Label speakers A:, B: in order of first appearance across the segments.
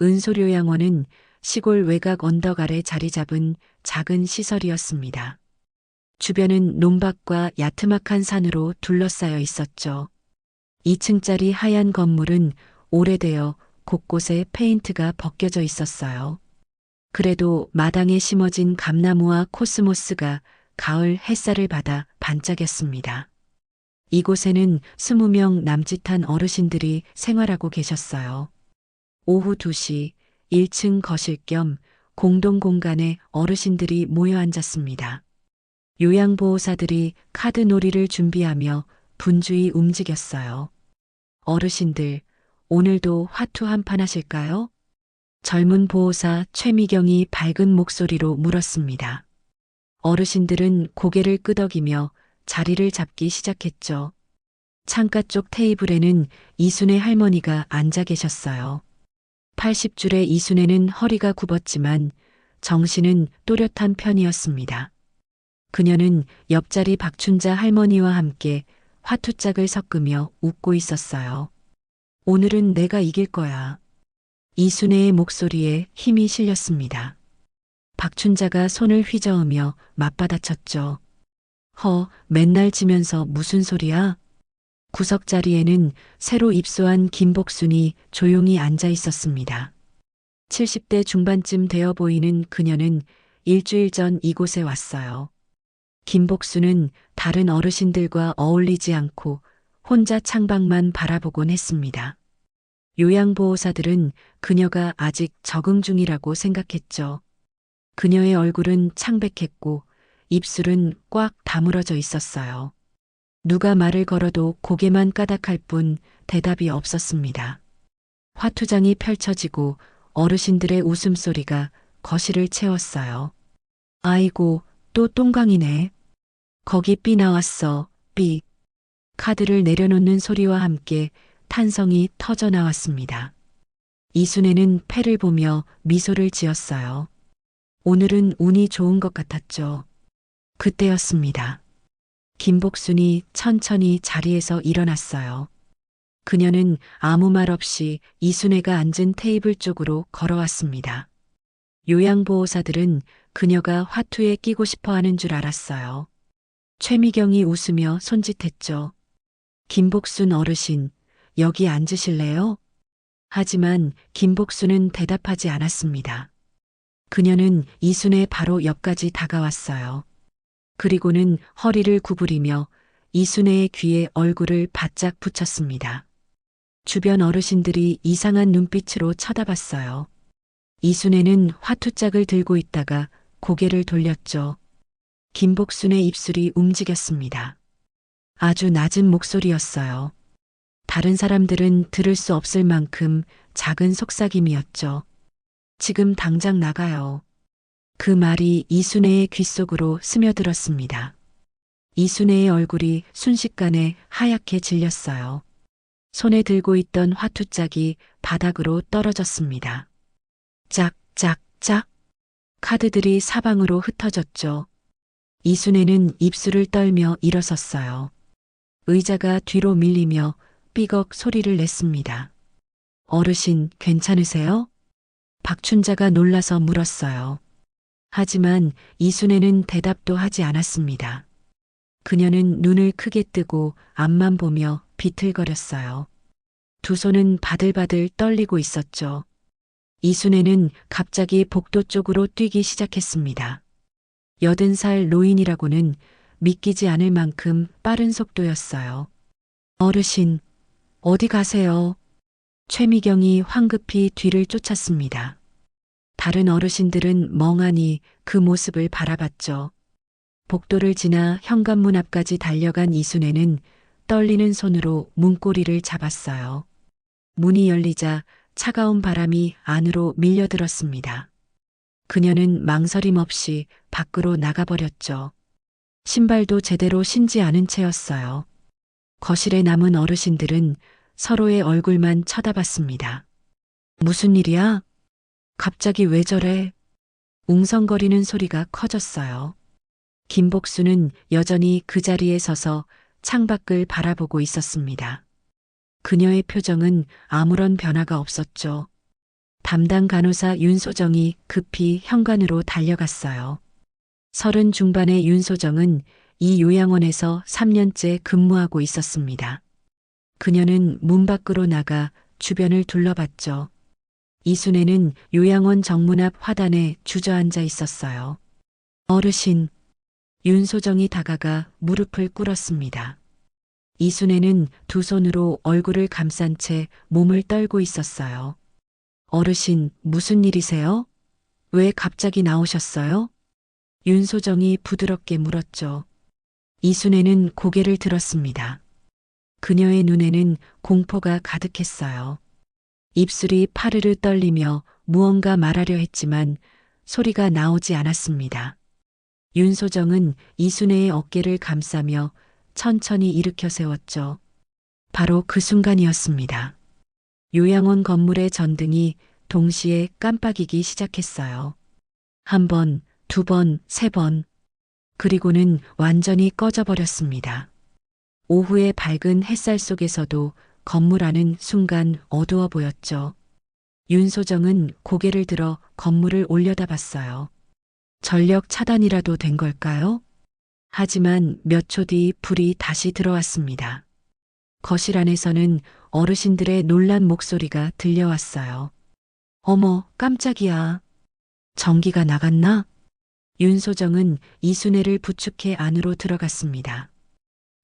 A: 은소료양원은 시골 외곽 언덕 아래 자리 잡은 작은 시설이었습니다. 주변은 논밭과 야트막한 산으로 둘러싸여 있었죠. 2층짜리 하얀 건물은 오래되어 곳곳에 페인트가 벗겨져 있었어요. 그래도 마당에 심어진 감나무와 코스모스가 가을 햇살을 받아 반짝였습니다. 이곳에는 20명 남짓한 어르신들이 생활하고 계셨어요. 오후 2시 1층 거실 겸 공동 공간에 어르신들이 모여 앉았습니다. 요양보호사들이 카드 놀이를 준비하며 분주히 움직였어요. 어르신들, 오늘도 화투 한 판 하실까요? 젊은 보호사 최미경이 밝은 목소리로 물었습니다. 어르신들은 고개를 끄덕이며 자리를 잡기 시작했죠. 창가 쪽 테이블에는 이순애 할머니가 앉아 계셨어요. 80줄의 이순애는 허리가 굽었지만 정신은 또렷한 편이었습니다. 그녀는 옆자리 박춘자 할머니와 함께 화투짝을 섞으며 웃고 있었어요. 오늘은 내가 이길 거야. 이순애의 목소리에 힘이 실렸습니다. 박춘자가 손을 휘저으며 맞받아쳤죠. 맨날 지면서 무슨 소리야? 구석자리에는 새로 입소한 김복순이 조용히 앉아 있었습니다. 70대 중반쯤 되어 보이는 그녀는 일주일 전 이곳에 왔어요. 김복순은 다른 어르신들과 어울리지 않고 혼자 창밖만 바라보곤 했습니다. 요양보호사들은 그녀가 아직 적응 중이라고 생각했죠. 그녀의 얼굴은 창백했고 입술은 꽉 다물어져 있었어요. 누가 말을 걸어도 고개만 까닥할 뿐 대답이 없었습니다. 화투장이 펼쳐지고 어르신들의 웃음소리가 거실을 채웠어요. 아이고, 또 똥강이네. 거기 삐 나왔어, 삐. 카드를 내려놓는 소리와 함께 탄성이 터져 나왔습니다. 이순애는 패를 보며 미소를 지었어요. 오늘은 운이 좋은 것 같았죠. 그때였습니다. 김복순이 천천히 자리에서 일어났어요. 그녀는 아무 말 없이 이순애가 앉은 테이블 쪽으로 걸어왔습니다. 요양보호사들은 그녀가 화투에 끼고 싶어 하는 줄 알았어요. 최미경이 웃으며 손짓했죠. 김복순 어르신, 여기 앉으실래요? 하지만 김복순은 대답하지 않았습니다. 그녀는 이순애 바로 옆까지 다가왔어요. 그리고는 허리를 구부리며 이순애의 귀에 얼굴을 바짝 붙였습니다. 주변 어르신들이 이상한 눈빛으로 쳐다봤어요. 이순애는 화투짝을 들고 있다가 고개를 돌렸죠. 김복순의 입술이 움직였습니다. 아주 낮은 목소리였어요. 다른 사람들은 들을 수 없을 만큼 작은 속삭임이었죠. 지금 당장 나가요. 그 말이 이순애의 귓속으로 스며들었습니다. 이순애의 얼굴이 순식간에 하얗게 질렸어요. 손에 들고 있던 화투짝이 바닥으로 떨어졌습니다. 짝짝짝. 카드들이 사방으로 흩어졌죠. 이순애는 입술을 떨며 일어섰어요. 의자가 뒤로 밀리며 삐걱 소리를 냈습니다. 어르신, 괜찮으세요? 박춘자가 놀라서 물었어요. 하지만 이순애는 대답도 하지 않았습니다. 그녀는 눈을 크게 뜨고 앞만 보며 비틀거렸어요. 두 손은 바들바들 떨리고 있었죠. 이순애는 갑자기 복도 쪽으로 뛰기 시작했습니다. 80살 노인이라고는 믿기지 않을 만큼 빠른 속도였어요. 어르신, 어디 가세요? 최미경이 황급히 뒤를 쫓았습니다. 다른 어르신들은 멍하니 그 모습을 바라봤죠. 복도를 지나 현관문 앞까지 달려간 이순애는 떨리는 손으로 문고리를 잡았어요. 문이 열리자 차가운 바람이 안으로 밀려들었습니다. 그녀는 망설임 없이 밖으로 나가버렸죠. 신발도 제대로 신지 않은 채였어요. 거실에 남은 어르신들은 서로의 얼굴만 쳐다봤습니다. 무슨 일이야? 갑자기 왜 저래? 웅성거리는 소리가 커졌어요. 김복수는 여전히 그 자리에 서서 창밖을 바라보고 있었습니다. 그녀의 표정은 아무런 변화가 없었죠. 담당 간호사 윤소정이 급히 현관으로 달려갔어요. 30 중반의 윤소정은 이 요양원에서 3년째 근무하고 있었습니다. 그녀는 문 밖으로 나가 주변을 둘러봤죠. 이순애는 요양원 정문 앞 화단에 주저앉아 있었어요. 어르신, 윤소정이 다가가 무릎을 꿇었습니다. 이순애는 두 손으로 얼굴을 감싼 채 몸을 떨고 있었어요. 어르신, 무슨 일이세요? 왜 갑자기 나오셨어요? 윤소정이 부드럽게 물었죠. 이순애는 고개를 들었습니다. 그녀의 눈에는 공포가 가득했어요. 입술이 파르르 떨리며 무언가 말하려 했지만 소리가 나오지 않았습니다. 윤소정은 이순애의 어깨를 감싸며 천천히 일으켜 세웠죠. 바로 그 순간이었습니다. 요양원 건물의 전등이 동시에 깜빡이기 시작했어요. 한 번, 두 번, 세 번. 그리고는 완전히 꺼져버렸습니다. 오후의 밝은 햇살 속에서도 건물 안은 순간 어두워 보였죠. 윤소정은 고개를 들어 건물을 올려다봤어요. 전력 차단이라도 된 걸까요? 하지만 몇 초 뒤 불이 다시 들어왔습니다. 거실 안에서는 어르신들의 놀란 목소리가 들려왔어요. 어머, 깜짝이야. 전기가 나갔나? 윤소정은 이순애를 부축해 안으로 들어갔습니다.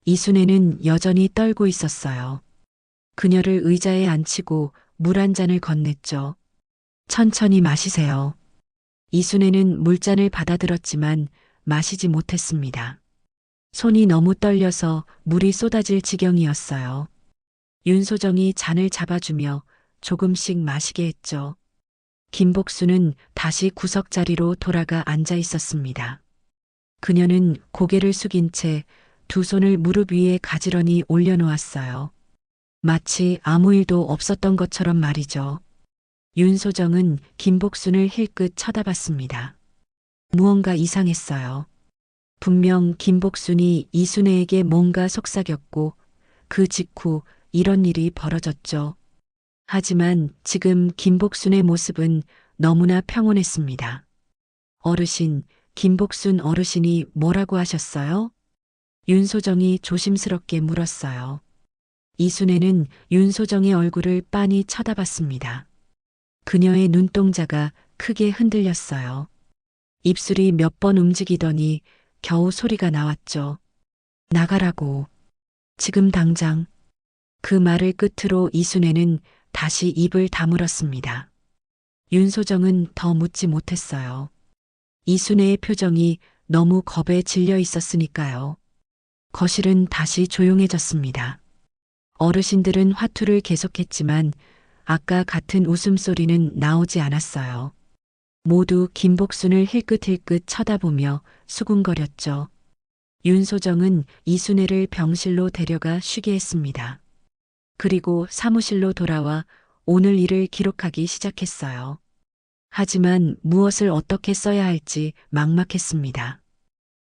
A: 이순애는 여전히 떨고 있었어요. 그녀를 의자에 앉히고 물 한 잔을 건넸죠. 천천히 마시세요. 이순애는 물잔을 받아들었지만 마시지 못했습니다. 손이 너무 떨려서 물이 쏟아질 지경이었어요. 윤소정이 잔을 잡아주며 조금씩 마시게 했죠. 김복수는 다시 구석자리로 돌아가 앉아 있었습니다. 그녀는 고개를 숙인 채 두 손을 무릎 위에 가지런히 올려놓았어요. 마치 아무 일도 없었던 것처럼 말이죠. 윤소정은 김복순을 힐끗 쳐다봤습니다. 무언가 이상했어요. 분명 김복순이 이순애에게 뭔가 속삭였고 그 직후 이런 일이 벌어졌죠. 하지만 지금 김복순의 모습은 너무나 평온했습니다. 어르신, 김복순 어르신이 뭐라고 하셨어요? 윤소정이 조심스럽게 물었어요. 이순애는 윤소정의 얼굴을 빤히 쳐다봤습니다. 그녀의 눈동자가 크게 흔들렸어요. 입술이 몇 번 움직이더니 겨우 소리가 나왔죠. 나가라고. 지금 당장. 그 말을 끝으로 이순애는 다시 입을 다물었습니다. 윤소정은 더 묻지 못했어요. 이순애의 표정이 너무 겁에 질려 있었으니까요. 거실은 다시 조용해졌습니다. 어르신들은 화투를 계속했지만 아까 같은 웃음소리는 나오지 않았어요. 모두 김복순을 힐끗힐끗 쳐다보며 수군거렸죠. 윤소정은 이순애를 병실로 데려가 쉬게 했습니다. 그리고 사무실로 돌아와 오늘 일을 기록하기 시작했어요. 하지만 무엇을 어떻게 써야 할지 막막했습니다.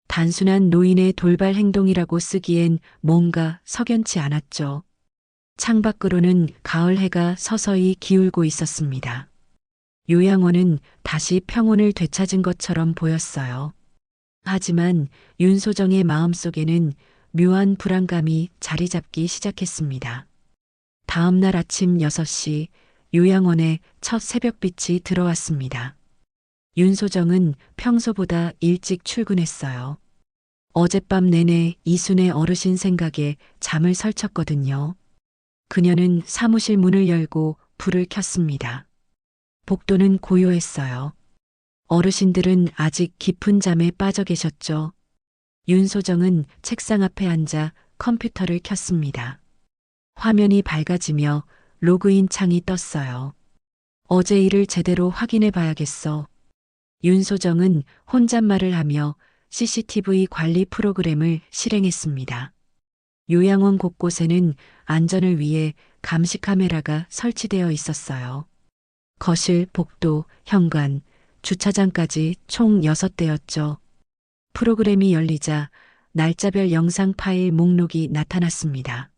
A: 단순한 노인의 돌발 행동이라고 쓰기엔 뭔가 석연치 않았죠. 창밖으로는 가을 해가 서서히 기울고 있었습니다. 요양원은 다시 평온을 되찾은 것처럼 보였어요. 하지만 윤소정의 마음속에는 묘한 불안감이 자리 잡기 시작했습니다. 다음 날 아침 6시 요양원에 첫 새벽빛이 들어왔습니다. 윤소정은 평소보다 일찍 출근했어요. 어젯밤 내내 이순애 어르신 생각에 잠을 설쳤거든요. 그녀는 사무실 문을 열고 불을 켰습니다. 복도는 고요했어요. 어르신들은 아직 깊은 잠에 빠져 계셨죠. 윤소정은 책상 앞에 앉아 컴퓨터를 켰습니다. 화면이 밝아지며 로그인 창이 떴어요. 어제 일을 제대로 확인해 봐야겠어. 윤소정은 혼잣말을 하며 CCTV 관리 프로그램을 실행했습니다. 요양원 곳곳에는 안전을 위해 감시 카메라가 설치되어 있었어요. 거실, 복도, 현관, 주차장까지 총 6대였죠. 프로그램이 열리자 날짜별 영상 파일 목록이 나타났습니다.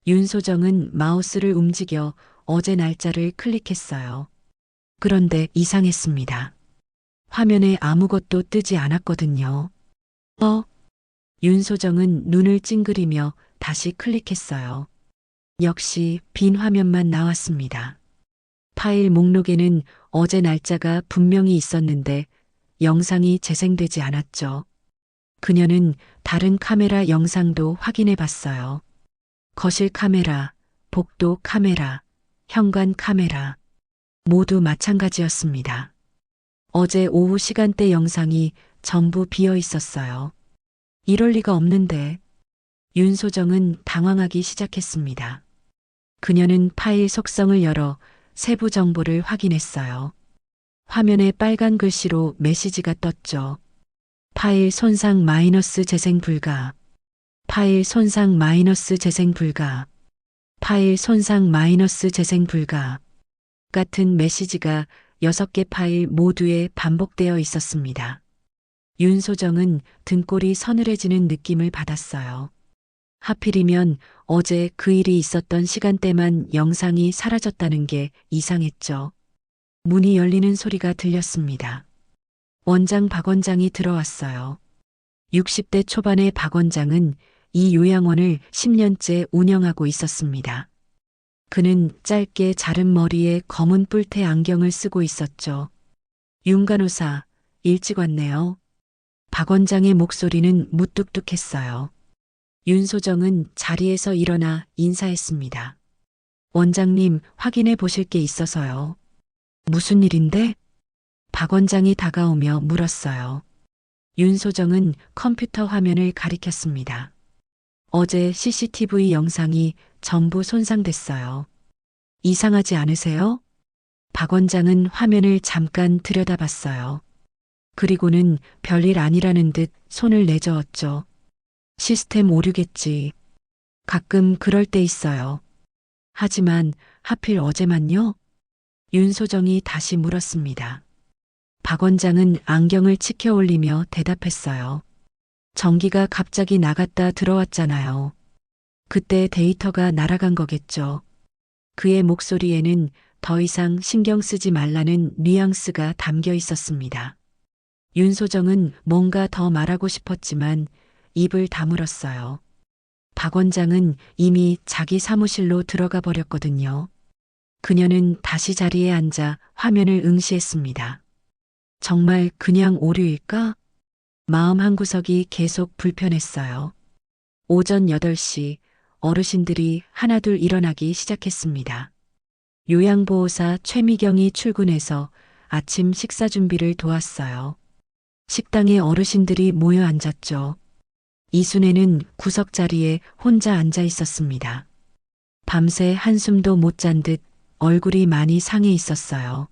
A: 윤소정은 마우스를 움직여 어제 날짜를 클릭했어요. 그런데 이상했습니다. 화면에 아무것도 뜨지 않았거든요. 어? 윤소정은 눈을 찡그리며 다시 클릭했어요. 역시 빈 화면만 나왔습니다. 파일 목록에는 어제 날짜가 분명히 있었는데 영상이 재생되지 않았죠. 그녀는 다른 카메라 영상도 확인해 봤어요. 거실 카메라, 복도 카메라, 현관 카메라 모두 마찬가지였습니다. 어제 오후 시간대 영상이 전부 비어 있었어요. 이럴 리가 없는데 윤소정은 당황하기 시작했습니다. 그녀는 파일 속성을 열어 세부 정보를 확인했어요. 화면에 빨간 글씨로 메시지가 떴죠. 파일 손상 마이너스 재생 불가. 파일 손상 마이너스 재생 불가. 파일 손상 마이너스 재생 불가. 같은 메시지가 6개 파일 모두에 반복되어 있었습니다. 윤소정은 등골이 서늘해지는 느낌을 받았어요. 하필이면 어제 그 일이 있었던 시간대만 영상이 사라졌다는 게 이상했죠. 문이 열리는 소리가 들렸습니다. 원장 박 원장이 들어왔어요. 60대 초반의 박 원장은 이 요양원을 10년째 운영하고 있었습니다. 그는 짧게 자른 머리에 검은 뿔테 안경을 쓰고 있었죠. 윤 간호사, 일찍 왔네요. 박 원장의 목소리는 무뚝뚝했어요. 윤소정은 자리에서 일어나 인사했습니다. 원장님, 확인해 보실 게 있어서요. 무슨 일인데? 박 원장이 다가오며 물었어요. 윤소정은 컴퓨터 화면을 가리켰습니다. 어제 CCTV 영상이 전부 손상됐어요. 이상하지 않으세요? 박 원장은 화면을 잠깐 들여다봤어요. 그리고는 별일 아니라는 듯 손을 내저었죠. 시스템 오류겠지. 가끔 그럴 때 있어요. 하지만 하필 어제만요? 윤소정이 다시 물었습니다. 박 원장은 안경을 치켜 올리며 대답했어요. 전기가 갑자기 나갔다 들어왔잖아요. 그때 데이터가 날아간 거겠죠. 그의 목소리에는 더 이상 신경 쓰지 말라는 뉘앙스가 담겨 있었습니다. 윤소정은 뭔가 더 말하고 싶었지만 입을 다물었어요. 박 원장은 이미 자기 사무실로 들어가 버렸거든요. 그녀는 다시 자리에 앉아 화면을 응시했습니다. 정말 그냥 오류일까? 마음 한구석이 계속 불편했어요. 오전 8시 어르신들이 하나둘 일어나기 시작했습니다. 요양보호사 최미경이 출근해서 아침 식사 준비를 도왔어요. 식당에 어르신들이 모여 앉았죠. 이순애는 구석자리에 혼자 앉아 있었습니다. 밤새 한숨도 못 잔 듯 얼굴이 많이 상해 있었어요.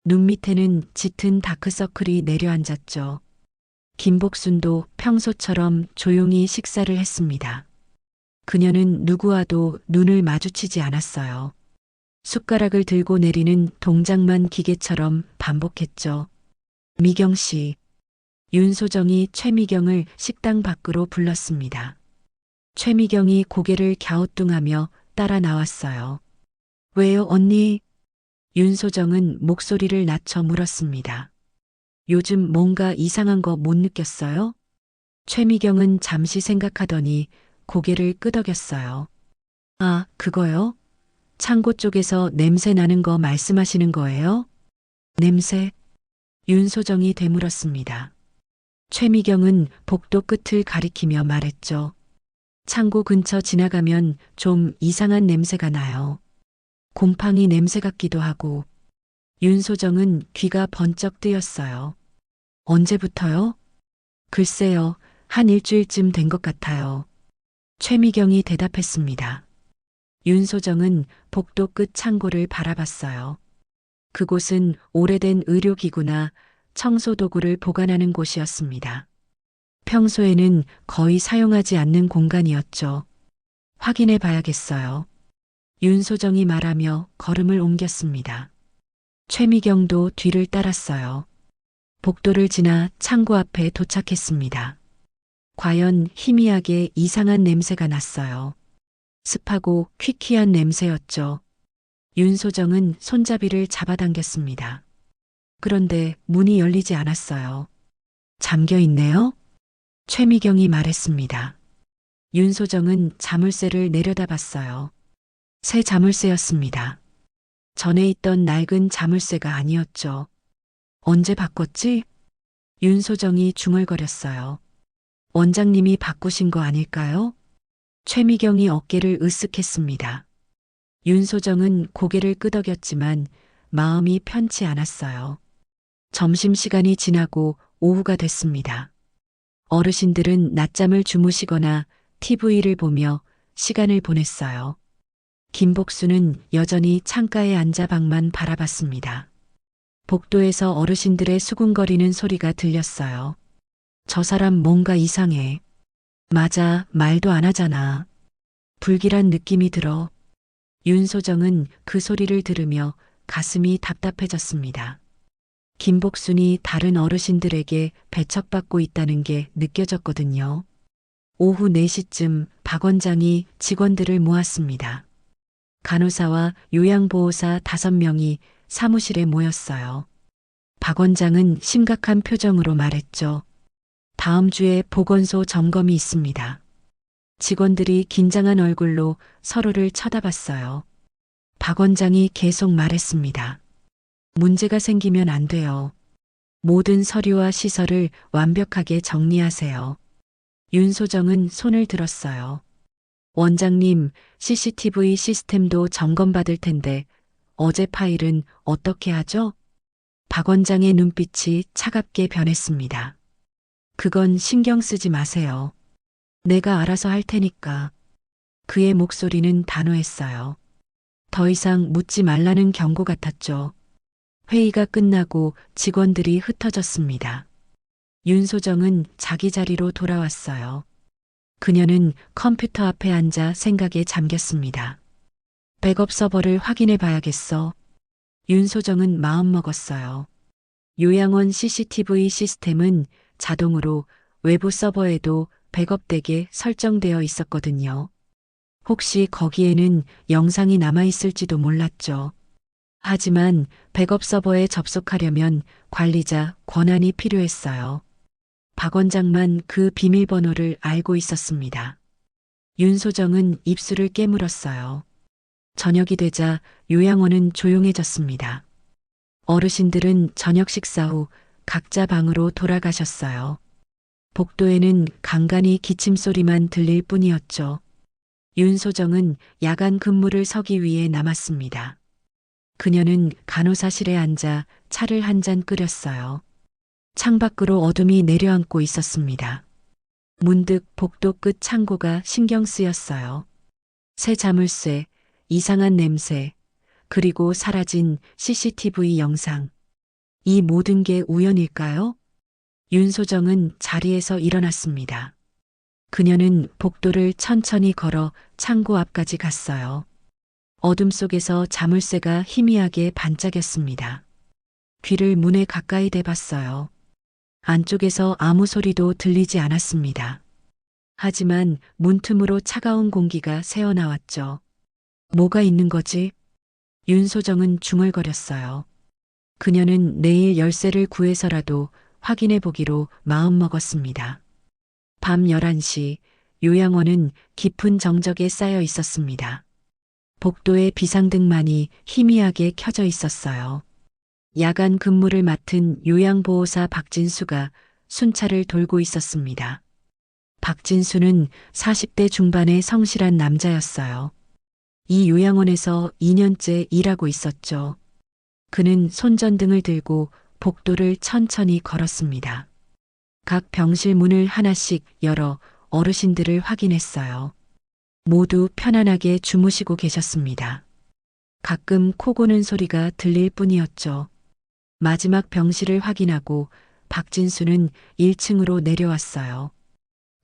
A: 눈 밑에는 짙은 다크서클이 내려앉았죠. 김복순도 평소처럼 조용히 식사를 했습니다. 그녀는 누구와도 눈을 마주치지 않았어요. 숟가락을 들고 내리는 동작만 기계처럼 반복했죠. 미경 씨. 윤소정이 최미경을 식당 밖으로 불렀습니다. 최미경이 고개를 갸우뚱하며 따라 나왔어요. 왜요, 언니? 윤소정은 목소리를 낮춰 물었습니다. 요즘 뭔가 이상한 거 못 느꼈어요? 최미경은 잠시 생각하더니 고개를 끄덕였어요. 아, 그거요? 창고 쪽에서 냄새 나는 거 말씀하시는 거예요? 냄새? 윤소정이 되물었습니다. 최미경은 복도 끝을 가리키며 말했죠. 창고 근처 지나가면 좀 이상한 냄새가 나요. 곰팡이 냄새 같기도 하고. 윤소정은 귀가 번쩍 뜨였어요. 언제부터요? 글쎄요, 한 일주일쯤 된 것 같아요. 최미경이 대답했습니다. 윤소정은 복도 끝 창고를 바라봤어요. 그곳은 오래된 의료기구나 청소도구를 보관하는 곳이었습니다. 평소에는 거의 사용하지 않는 공간이었죠. 확인해 봐야겠어요. 윤소정이 말하며 걸음을 옮겼습니다. 최미경도 뒤를 따랐어요. 복도를 지나 창고 앞에 도착했습니다. 과연 희미하게 이상한 냄새가 났어요. 습하고 퀴퀴한 냄새였죠. 윤소정은 손잡이를 잡아당겼습니다. 그런데 문이 열리지 않았어요. 잠겨 있네요? 최미경이 말했습니다. 윤소정은 자물쇠를 내려다봤어요. 새 자물쇠였습니다. 전에 있던 낡은 자물쇠가 아니었죠. 언제 바꿨지? 윤소정이 중얼거렸어요. 원장님이 바꾸신 거 아닐까요? 최미경이 어깨를 으쓱했습니다. 윤소정은 고개를 끄덕였지만 마음이 편치 않았어요. 점심시간이 지나고 오후가 됐습니다. 어르신들은 낮잠을 주무시거나 TV를 보며 시간을 보냈어요. 김복수는 여전히 창가에 앉아 방만 바라봤습니다. 복도에서 어르신들의 수군거리는 소리가 들렸어요. 저 사람 뭔가 이상해. 맞아, 말도 안 하잖아. 불길한 느낌이 들어. 윤소정은 그 소리를 들으며 가슴이 답답해졌습니다. 김복순이 다른 어르신들에게 배척받고 있다는 게 느껴졌거든요. 오후 4시쯤 박 원장이 직원들을 모았습니다. 간호사와 요양보호사 5명이 사무실에 모였어요. 박 원장은 심각한 표정으로 말했죠. 다음 주에 보건소 점검이 있습니다. 직원들이 긴장한 얼굴로 서로를 쳐다봤어요. 박 원장이 계속 말했습니다. 문제가 생기면 안 돼요. 모든 서류와 시설을 완벽하게 정리하세요. 윤소정은 손을 들었어요. 원장님, CCTV 시스템도 점검받을 텐데 어제 파일은 어떻게 하죠? 박 원장의 눈빛이 차갑게 변했습니다. 그건 신경 쓰지 마세요. 내가 알아서 할 테니까. 그의 목소리는 단호했어요. 더 이상 묻지 말라는 경고 같았죠. 회의가 끝나고 직원들이 흩어졌습니다. 윤소정은 자기 자리로 돌아왔어요. 그녀는 컴퓨터 앞에 앉아 생각에 잠겼습니다. 백업 서버를 확인해 봐야겠어. 윤소정은 마음먹었어요. 요양원 CCTV 시스템은 자동으로 외부 서버에도 백업되게 설정되어 있었거든요. 혹시 거기에는 영상이 남아있을지도 몰랐죠. 하지만 백업 서버에 접속하려면 관리자 권한이 필요했어요. 박 원장만 그 비밀번호를 알고 있었습니다. 윤소정은 입술을 깨물었어요. 저녁이 되자 요양원은 조용해졌습니다. 어르신들은 저녁 식사 후 각자 방으로 돌아가셨어요. 복도에는 간간히 기침 소리만 들릴 뿐이었죠. 윤소정은 야간 근무를 서기 위해 남았습니다. 그녀는 간호사실에 앉아 차를 한 잔 끓였어요. 창밖으로 어둠이 내려앉고 있었습니다. 문득 복도 끝 창고가 신경 쓰였어요. 새 자물쇠, 이상한 냄새, 그리고 사라진 CCTV 영상. 이 모든 게 우연일까요? 윤소정은 자리에서 일어났습니다. 그녀는 복도를 천천히 걸어 창고 앞까지 갔어요. 어둠 속에서 자물쇠가 희미하게 반짝였습니다. 귀를 문에 가까이 대봤어요. 안쪽에서 아무 소리도 들리지 않았습니다. 하지만 문틈으로 차가운 공기가 새어나왔죠. 뭐가 있는 거지? 윤소정은 중얼거렸어요. 그녀는 내일 열쇠를 구해서라도 확인해 보기로 마음먹었습니다. 밤 11시 요양원은 깊은 정적에 쌓여 있었습니다. 복도에 비상등만이 희미하게 켜져 있었어요. 야간 근무를 맡은 요양보호사 박진수가 순찰을 돌고 있었습니다. 박진수는 40대 중반의 성실한 남자였어요. 이 요양원에서 2년째 일하고 있었죠. 그는 손전등을 들고 복도를 천천히 걸었습니다. 각 병실 문을 하나씩 열어 어르신들을 확인했어요. 모두 편안하게 주무시고 계셨습니다. 가끔 코 고는 소리가 들릴 뿐이었죠. 마지막 병실을 확인하고 박진수는 1층으로 내려왔어요.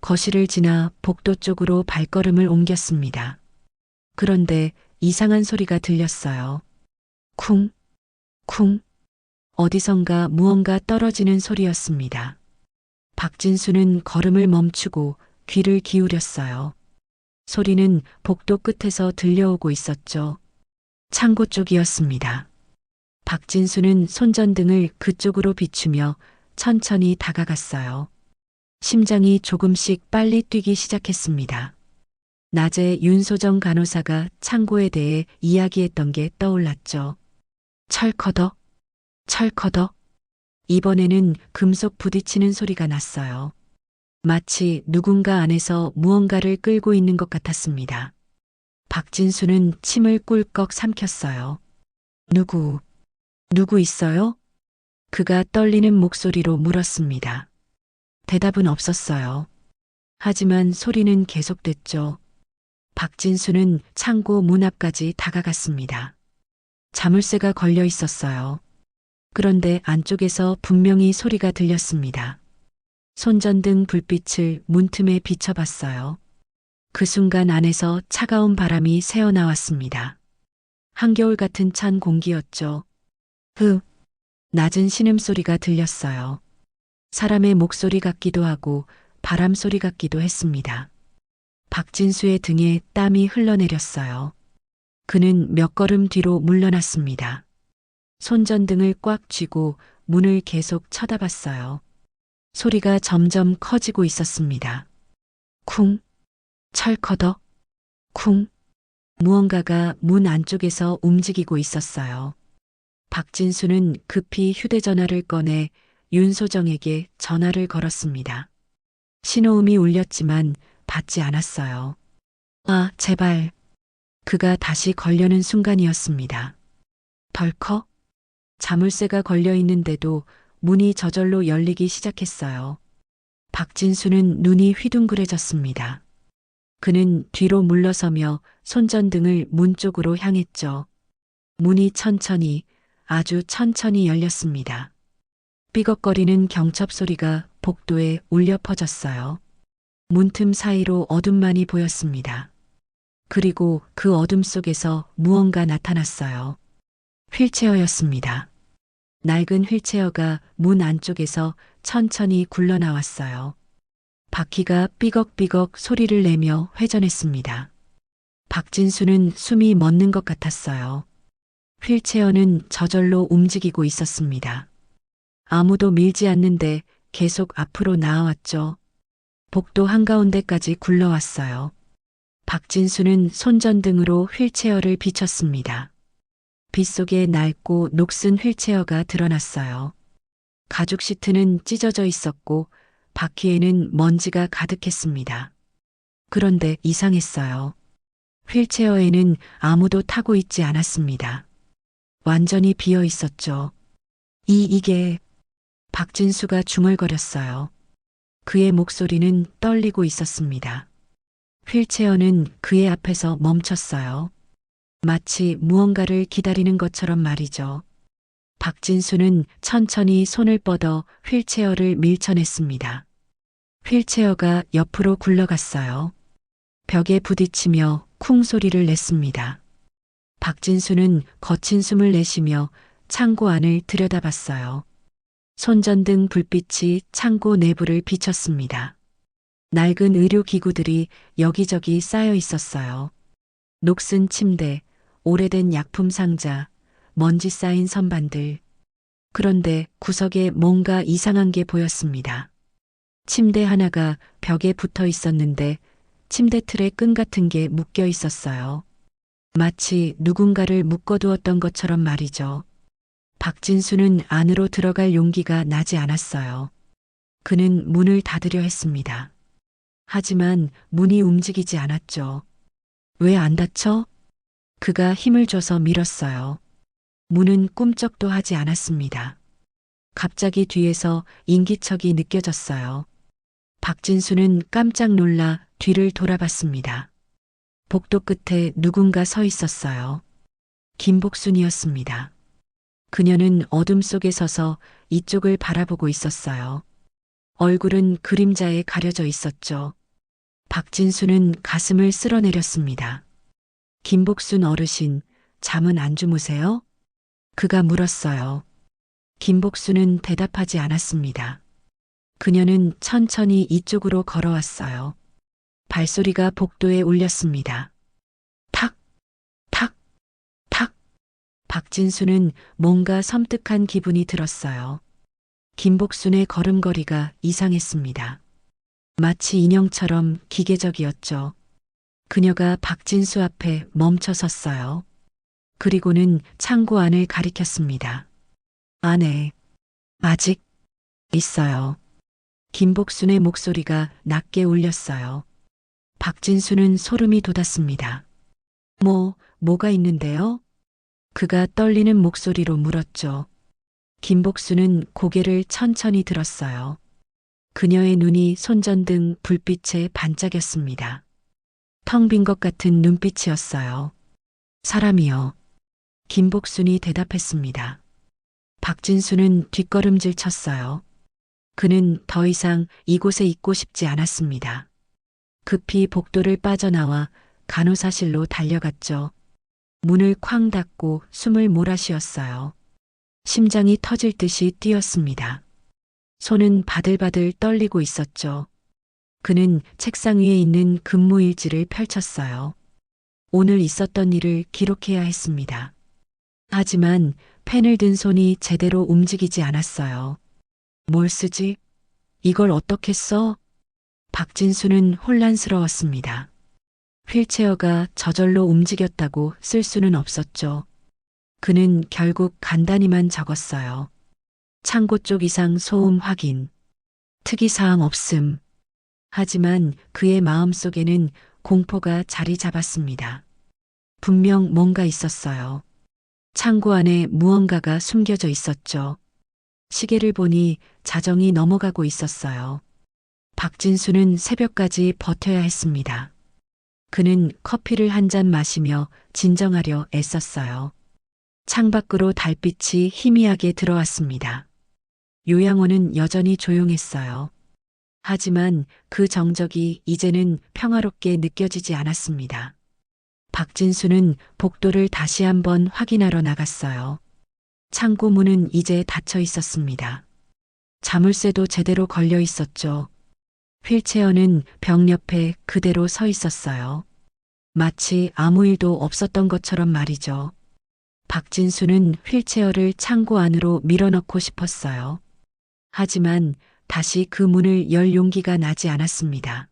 A: 거실을 지나 복도 쪽으로 발걸음을 옮겼습니다. 그런데 이상한 소리가 들렸어요. 쿵, 쿵. 어디선가 무언가 떨어지는 소리였습니다. 박진수는 걸음을 멈추고 귀를 기울였어요. 소리는 복도 끝에서 들려오고 있었죠. 창고 쪽이었습니다. 박진수는 손전등을 그쪽으로 비추며 천천히 다가갔어요. 심장이 조금씩 빨리 뛰기 시작했습니다. 낮에 윤소정 간호사가 창고에 대해 이야기했던 게 떠올랐죠. 철커덕, 철커덕. 이번에는 금속 부딪히는 소리가 났어요. 마치 누군가 안에서 무언가를 끌고 있는 것 같았습니다. 박진수는 침을 꿀꺽 삼켰어요. 누구 있어요? 그가 떨리는 목소리로 물었습니다. 대답은 없었어요. 하지만 소리는 계속됐죠. 박진수는 창고 문 앞까지 다가갔습니다. 자물쇠가 걸려 있었어요. 그런데 안쪽에서 분명히 소리가 들렸습니다. 손전등 불빛을 문틈에 비춰봤어요. 그 순간 안에서 차가운 바람이 새어나왔습니다. 한겨울 같은 찬 공기였죠. 낮은 신음소리가 들렸어요. 사람의 목소리 같기도 하고 바람 소리 같기도 했습니다. 박진수의 등에 땀이 흘러내렸어요. 그는 몇 걸음 뒤로 물러났습니다. 손전등을 꽉 쥐고 문을 계속 쳐다봤어요. 소리가 점점 커지고 있었습니다. 쿵, 철커덕, 쿵. 무언가가 문 안쪽에서 움직이고 있었어요. 박진수는 급히 휴대전화를 꺼내 윤소정에게 전화를 걸었습니다. 신호음이 울렸지만 받지 않았어요. 아, 제발. 그가 다시 걸려는 순간이었습니다. 덜컥. 자물쇠가 걸려 있는데도 문이 저절로 열리기 시작했어요. 박진수는 눈이 휘둥그레졌습니다. 그는 뒤로 물러서며 손전등을 문 쪽으로 향했죠. 문이 천천히, 아주 천천히 열렸습니다. 삐걱거리는 경첩 소리가 복도에 울려 퍼졌어요. 문틈 사이로 어둠만이 보였습니다. 그리고 그 어둠 속에서 무언가 나타났어요. 휠체어였습니다. 낡은 휠체어가 문 안쪽에서 천천히 굴러나왔어요. 바퀴가 삐걱삐걱 소리를 내며 회전했습니다. 박진수는 숨이 멎는 것 같았어요. 휠체어는 저절로 움직이고 있었습니다. 아무도 밀지 않는데 계속 앞으로 나아왔죠. 복도 한가운데까지 굴러왔어요. 박진수는 손전등으로 휠체어를 비췄습니다. 빛 속에 낡고 녹슨 휠체어가 드러났어요. 가죽 시트는 찢어져 있었고 바퀴에는 먼지가 가득했습니다. 그런데 이상했어요. 휠체어에는 아무도 타고 있지 않았습니다. 완전히 비어 있었죠. 이게... 박진수가 중얼거렸어요. 그의 목소리는 떨리고 있었습니다. 휠체어는 그의 앞에서 멈췄어요. 마치 무언가를 기다리는 것처럼 말이죠. 박진수는 천천히 손을 뻗어 휠체어를 밀쳐냈습니다. 휠체어가 옆으로 굴러갔어요. 벽에 부딪히며 쿵 소리를 냈습니다. 박진수는 거친 숨을 내쉬며 창고 안을 들여다봤어요. 손전등 불빛이 창고 내부를 비췄습니다. 낡은 의료기구들이 여기저기 쌓여 있었어요. 녹슨 침대, 오래된 약품 상자, 먼지 쌓인 선반들. 그런데 구석에 뭔가 이상한 게 보였습니다. 침대 하나가 벽에 붙어 있었는데 침대 틀에 끈 같은 게 묶여 있었어요. 마치 누군가를 묶어두었던 것처럼 말이죠. 박진수는 안으로 들어갈 용기가 나지 않았어요. 그는 문을 닫으려 했습니다. 하지만 문이 움직이지 않았죠. 왜 안 닫혀? 그가 힘을 줘서 밀었어요. 문은 꿈쩍도 하지 않았습니다. 갑자기 뒤에서 인기척이 느껴졌어요. 박진수는 깜짝 놀라 뒤를 돌아봤습니다. 복도 끝에 누군가 서 있었어요. 김복순이었습니다. 그녀는 어둠 속에 서서 이쪽을 바라보고 있었어요. 얼굴은 그림자에 가려져 있었죠. 박진수는 가슴을 쓸어내렸습니다. 김복순 어르신, 잠은 안 주무세요? 그가 물었어요. 김복순은 대답하지 않았습니다. 그녀는 천천히 이쪽으로 걸어왔어요. 발소리가 복도에 울렸습니다. 탁, 탁, 탁. 박진수는 뭔가 섬뜩한 기분이 들었어요. 김복순의 걸음걸이가 이상했습니다. 마치 인형처럼 기계적이었죠. 그녀가 박진수 앞에 멈춰 섰어요. 그리고는 창고 안을 가리켰습니다. 안에 아직 있어요. 김복순의 목소리가 낮게 울렸어요. 박진수는 소름이 돋았습니다. 뭐가 있는데요? 그가 떨리는 목소리로 물었죠. 김복순은 고개를 천천히 들었어요. 그녀의 눈이 손전등 불빛에 반짝였습니다. 텅 빈 것 같은 눈빛이었어요. 사람이요. 김복순이 대답했습니다. 박진수는 뒷걸음질 쳤어요. 그는 더 이상 이곳에 있고 싶지 않았습니다. 급히 복도를 빠져나와 간호사실로 달려갔죠. 문을 쾅 닫고 숨을 몰아쉬었어요. 심장이 터질 듯이 뛰었습니다. 손은 바들바들 떨리고 있었죠. 그는 책상 위에 있는 근무일지를 펼쳤어요. 오늘 있었던 일을 기록해야 했습니다. 하지만 펜을 든 손이 제대로 움직이지 않았어요. 뭘 쓰지? 이걸 어떻게 써? 박진수는 혼란스러웠습니다. 휠체어가 저절로 움직였다고 쓸 수는 없었죠. 그는 결국 간단히만 적었어요. 창고 쪽 이상 소음 확인. 특이사항 없음. 하지만 그의 마음속에는 공포가 자리 잡았습니다. 분명 뭔가 있었어요. 창고 안에 무언가가 숨겨져 있었죠. 시계를 보니 자정이 넘어가고 있었어요. 박진수는 새벽까지 버텨야 했습니다. 그는 커피를 한 잔 마시며 진정하려 애썼어요. 창밖으로 달빛이 희미하게 들어왔습니다. 요양원은 여전히 조용했어요. 하지만 그 정적이 이제는 평화롭게 느껴지지 않았습니다. 박진수는 복도를 다시 한번 확인하러 나갔어요. 창고 문은 이제 닫혀 있었습니다. 자물쇠도 제대로 걸려 있었죠. 휠체어는 벽 옆에 그대로 서 있었어요. 마치 아무 일도 없었던 것처럼 말이죠. 박진수는 휠체어를 창고 안으로 밀어넣고 싶었어요. 하지만 다시 그 문을 열 용기가 나지 않았습니다.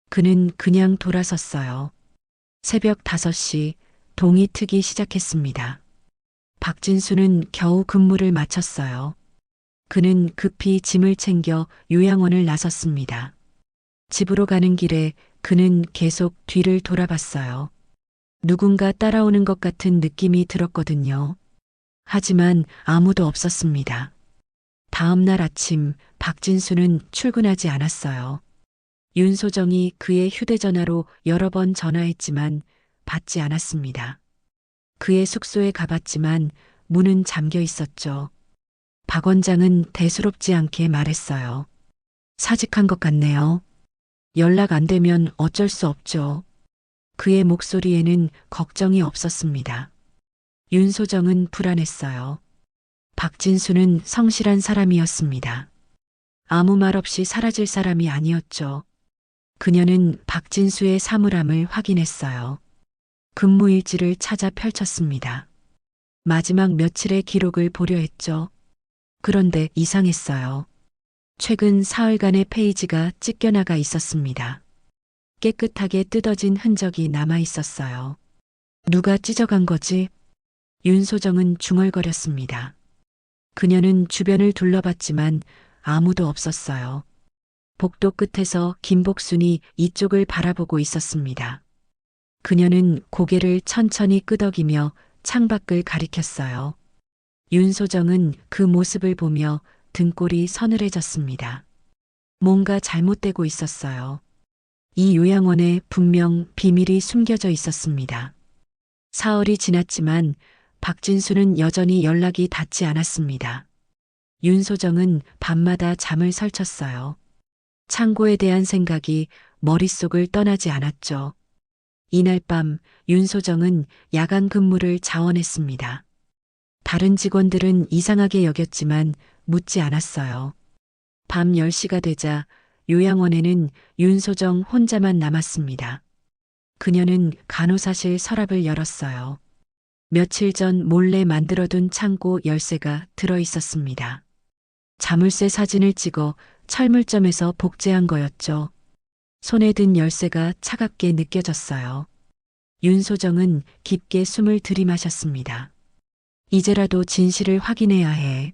A: 그는 그냥 돌아섰어요. 새벽 5시 동이 트기 시작했습니다. 박진수는 겨우 근무를 마쳤어요. 그는 급히 짐을 챙겨 요양원을 나섰습니다. 집으로 가는 길에 그는 계속 뒤를 돌아봤어요. 누군가 따라오는 것 같은 느낌이 들었거든요. 하지만 아무도 없었습니다. 다음 날 아침 박진수는 출근하지 않았어요. 윤소정이 그의 휴대전화로 여러 번 전화했지만 받지 않았습니다. 그의 숙소에 가봤지만 문은 잠겨 있었죠. 박 원장은 대수롭지 않게 말했어요. 사직한 것 같네요. 연락 안 되면 어쩔 수 없죠. 그의 목소리에는 걱정이 없었습니다. 윤소정은 불안했어요. 박진수는 성실한 사람이었습니다. 아무 말 없이 사라질 사람이 아니었죠. 그녀는 박진수의 사물함을 확인했어요. 근무일지를 찾아 펼쳤습니다. 마지막 며칠의 기록을 보려 했죠. 그런데 이상했어요. 최근 사흘간의 페이지가 찢겨나가 있었습니다. 깨끗하게 뜯어진 흔적이 남아 있었어요. 누가 찢어간 거지? 윤소정은 중얼거렸습니다. 그녀는 주변을 둘러봤지만 아무도 없었어요. 복도 끝에서 김복순이 이쪽을 바라보고 있었습니다. 그녀는 고개를 천천히 끄덕이며 창밖을 가리켰어요. 윤소정은 그 모습을 보며 등골이 서늘해졌습니다. 뭔가 잘못되고 있었어요. 이 요양원에 분명 비밀이 숨겨져 있었습니다. 사흘이 지났지만 박진수는 여전히 연락이 닿지 않았습니다. 윤소정은 밤마다 잠을 설쳤어요. 창고에 대한 생각이 머릿속을 떠나지 않았죠. 이날 밤 윤소정은 야간 근무를 자원했습니다. 다른 직원들은 이상하게 여겼지만 묻지 않았어요. 밤 10시가 되자 요양원에는 윤소정 혼자만 남았습니다. 그녀는 간호사실 서랍을 열었어요. 며칠 전 몰래 만들어둔 창고 열쇠가 들어 있었습니다. 자물쇠 사진을 찍어 철물점에서 복제한 거였죠. 손에 든 열쇠가 차갑게 느껴졌어요. 윤소정은 깊게 숨을 들이마셨습니다. 이제라도 진실을 확인해야 해.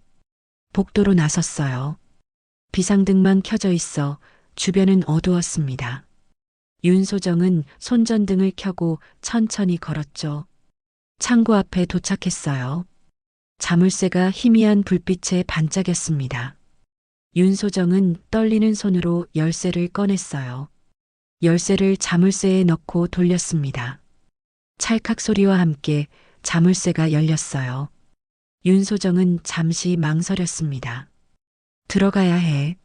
A: 복도로 나섰어요. 비상등만 켜져 있어 주변은 어두웠습니다. 윤소정은 손전등을 켜고 천천히 걸었죠. 창고 앞에 도착했어요. 자물쇠가 희미한 불빛에 반짝였습니다. 윤소정은 떨리는 손으로 열쇠를 꺼냈어요. 열쇠를 자물쇠에 넣고 돌렸습니다. 찰칵 소리와 함께 자물쇠가 열렸어요. 윤소정은 잠시 망설였습니다. 들어가야 해.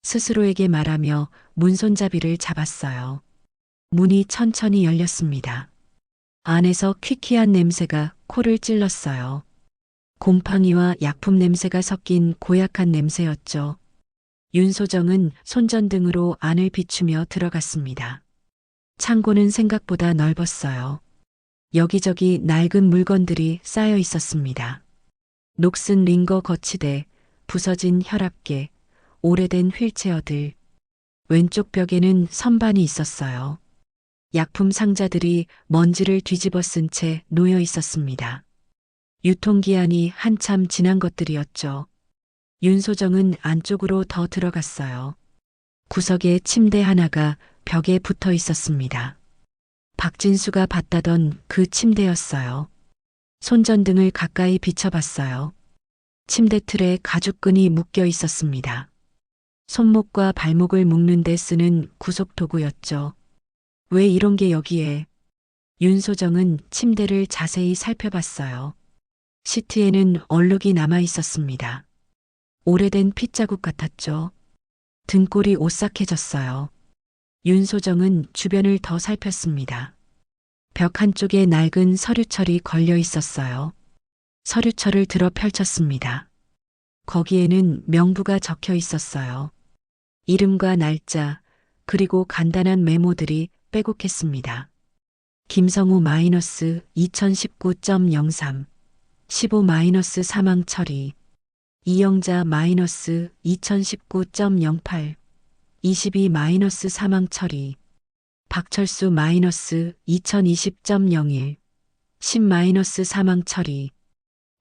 A: 스스로에게 말하며 문손잡이를 잡았어요. 문이 천천히 열렸습니다. 안에서 퀴퀴한 냄새가 코를 찔렀어요. 곰팡이와 약품 냄새가 섞인 고약한 냄새였죠. 윤소정은 손전등으로 안을 비추며 들어갔습니다. 창고는 생각보다 넓었어요. 여기저기 낡은 물건들이 쌓여 있었습니다. 녹슨 링거 거치대, 부서진 혈압계, 오래된 휠체어들. 왼쪽 벽에는 선반이 있었어요. 약품 상자들이 먼지를 뒤집어 쓴 채 놓여 있었습니다. 유통기한이 한참 지난 것들이었죠. 윤소정은 안쪽으로 더 들어갔어요. 구석에 침대 하나가 벽에 붙어 있었습니다. 박진수가 봤다던 그 침대였어요. 손전등을 가까이 비춰봤어요. 침대 틀에 가죽끈이 묶여 있었습니다. 손목과 발목을 묶는 데 쓰는 구속 도구였죠. 왜 이런 게 여기에? 윤소정은 침대를 자세히 살펴봤어요. 시트에는 얼룩이 남아 있었습니다. 오래된 핏자국 같았죠. 등골이 오싹해졌어요. 윤소정은 주변을 더 살폈습니다. 벽 한쪽에 낡은 서류철이 걸려 있었어요. 서류철을 들어 펼쳤습니다. 거기에는 명부가 적혀 있었어요. 이름과 날짜, 그리고 간단한 메모들이 빼곡했습니다. 김성우 마이너스 2019.03, 15 마이너스 사망 처리, 이영자 마이너스 2019.08, 22 마이너스 사망 처리, 박철수 마이너스 2020.01, 10 마이너스 사망 처리.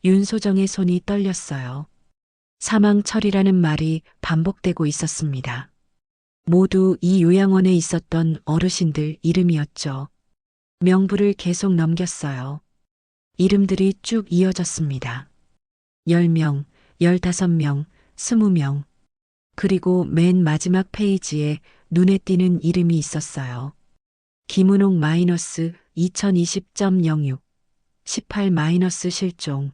A: 윤소정의 손이 떨렸어요. 사망 처리라는 말이 반복되고 있었습니다. 모두 이 요양원에 있었던 어르신들 이름이었죠. 명부를 계속 넘겼어요. 이름들이 쭉 이어졌습니다. 10명, 15명, 20명. 그리고 맨 마지막 페이지에 눈에 띄는 이름이 있었어요. 김은옥 마이너스 2020.06, 18 마이너스 실종.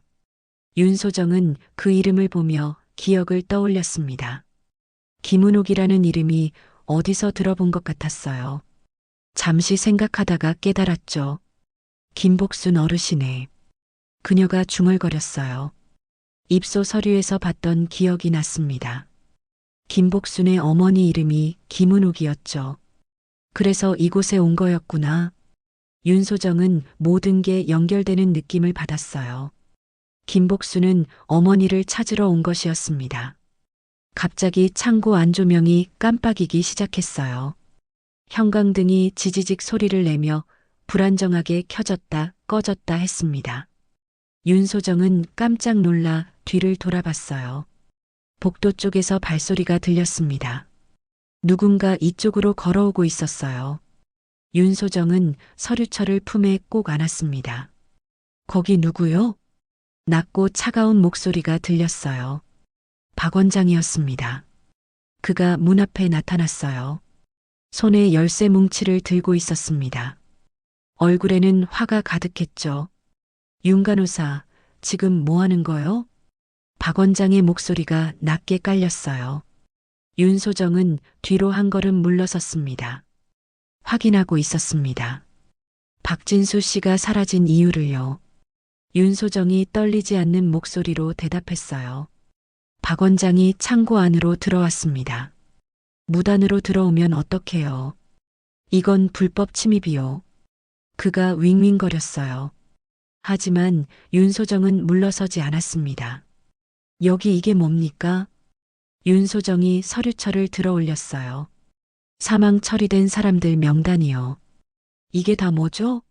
A: 윤소정은 그 이름을 보며 기억을 떠올렸습니다. 김은옥이라는 이름이 어디서 들어본 것 같았어요. 잠시 생각하다가 깨달았죠. 김복순 어르신의. 그녀가 중얼거렸어요. 입소 서류에서 봤던 기억이 났습니다. 김복순의 어머니 이름이 김은옥이었죠. 그래서 이곳에 온 거였구나. 윤소정은 모든 게 연결되는 느낌을 받았어요. 김복순은 어머니를 찾으러 온 것이었습니다. 갑자기 창고 안조명이 깜빡이기 시작했어요. 형광등이 지지직 소리를 내며 불안정하게 켜졌다 꺼졌다 했습니다. 윤소정은 깜짝 놀라 뒤를 돌아봤어요. 복도 쪽에서 발소리가 들렸습니다. 누군가 이쪽으로 걸어오고 있었어요. 윤소정은 서류철을 품에 꼭 안았습니다. 거기 누구요? 낮고 차가운 목소리가 들렸어요. 박 원장이었습니다. 그가 문 앞에 나타났어요. 손에 열쇠 뭉치를 들고 있었습니다. 얼굴에는 화가 가득했죠. 윤 간호사, 지금 뭐 하는 거요? 박 원장의 목소리가 낮게 깔렸어요. 윤소정은 뒤로 한 걸음 물러섰습니다. 확인하고 있었습니다. 박진수 씨가 사라진 이유를요. 윤소정이 떨리지 않는 목소리로 대답했어요. 박 원장이 창고 안으로 들어왔습니다. 무단으로 들어오면 어떡해요? 이건 불법 침입이요. 그가 윙윙거렸어요. 하지만 윤소정은 물러서지 않았습니다. 여기 이게 뭡니까? 윤소정이 서류철을 들어 올렸어요. 사망 처리된 사람들 명단이요. 이게 다 뭐죠?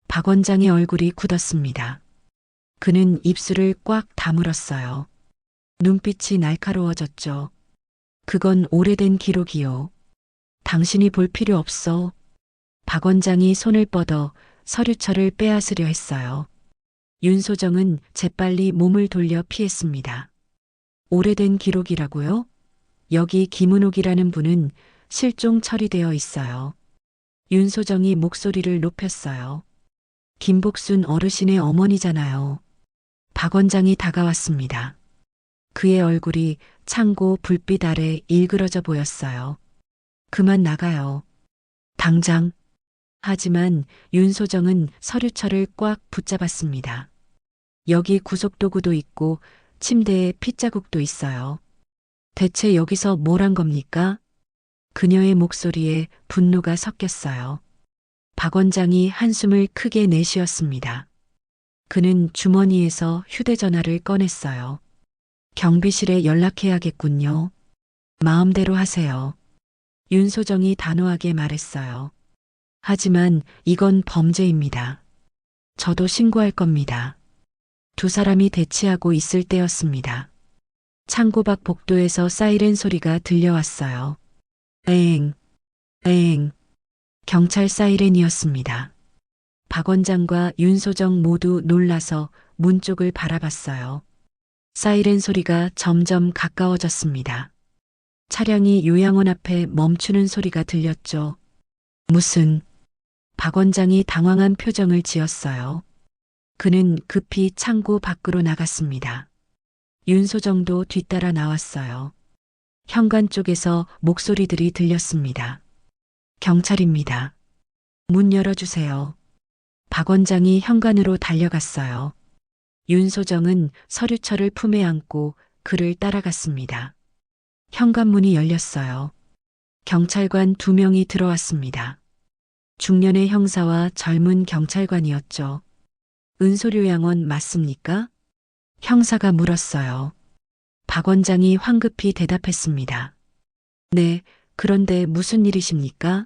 A: 박 원장의 얼굴이 굳었습니다. 그는 입술을 꽉 다물었어요. 눈빛이 날카로워졌죠. 그건 오래된 기록이요. 당신이 볼 필요 없어. 박 원장이 손을 뻗어 서류철을 빼앗으려 했어요. 윤소정은 재빨리 몸을 돌려 피했습니다. 오래된 기록이라고요? 여기 김은옥이라는 분은 실종 처리되어 있어요. 윤소정이 목소리를 높였어요. 김복순 어르신의 어머니잖아요. 박 원장이 다가왔습니다. 그의 얼굴이 창고 불빛 아래 일그러져 보였어요. 그만 나가요. 당장. 하지만 윤소정은 서류철을 꽉 붙잡았습니다. 여기 구속도구도 있고 침대에 핏자국도 있어요. 대체 여기서 뭘 한 겁니까? 그녀의 목소리에 분노가 섞였어요. 박 원장이 한숨을 크게 내쉬었습니다. 그는 주머니에서 휴대전화를 꺼냈어요. 경비실에 연락해야겠군요. 마음대로 하세요. 윤소정이 단호하게 말했어요. 하지만 이건 범죄입니다. 저도 신고할 겁니다. 두 사람이 대치하고 있을 때였습니다. 창고 밖 복도에서 사이렌 소리가 들려왔어요. 에엥, 에엥. 경찰 사이렌이었습니다. 박 원장과 윤소정 모두 놀라서 문 쪽을 바라봤어요. 사이렌 소리가 점점 가까워졌습니다. 차량이 요양원 앞에 멈추는 소리가 들렸죠. 무슨... 박 원장이 당황한 표정을 지었어요. 그는 급히 창고 밖으로 나갔습니다. 윤소정도 뒤따라 나왔어요. 현관 쪽에서 목소리들이 들렸습니다. 경찰입니다. 문 열어주세요. 박 원장이 현관으로 달려갔어요. 윤소정은 서류철을 품에 안고 그를 따라갔습니다. 현관문이 열렸어요. 경찰관 2명이 들어왔습니다. 중년의 형사와 젊은 경찰관이었죠. 은솔요양원 맞습니까? 형사가 물었어요. 박 원장이 황급히 대답했습니다. 네, 그런데 무슨 일이십니까?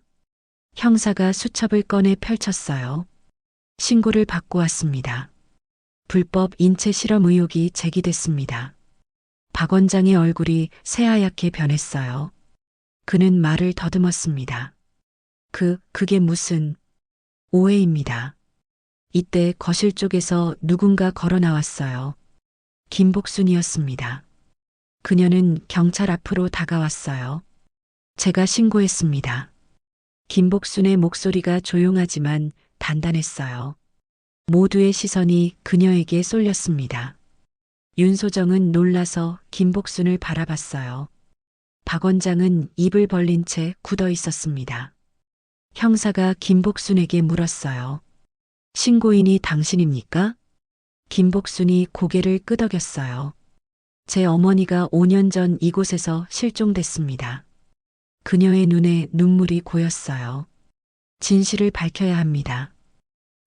A: 형사가 수첩을 꺼내 펼쳤어요. 신고를 받고 왔습니다. 불법 인체 실험 의혹이 제기됐습니다. 박 원장의 얼굴이 새하얗게 변했어요. 그는 말을 더듬었습니다. 그게 무슨... 오해입니다. 이때 거실 쪽에서 누군가 걸어 나왔어요. 김복순이었습니다. 그녀는 경찰 앞으로 다가왔어요. 제가 신고했습니다. 김복순의 목소리가 조용하지만 단단했어요. 모두의 시선이 그녀에게 쏠렸습니다. 윤소정은 놀라서 김복순을 바라봤어요. 박 원장은 입을 벌린 채 굳어 있었습니다. 형사가 김복순에게 물었어요. 신고인이 당신입니까? 김복순이 고개를 끄덕였어요. 제 어머니가 5년 전 이곳에서 실종됐습니다. 그녀의 눈에 눈물이 고였어요. 진실을 밝혀야 합니다.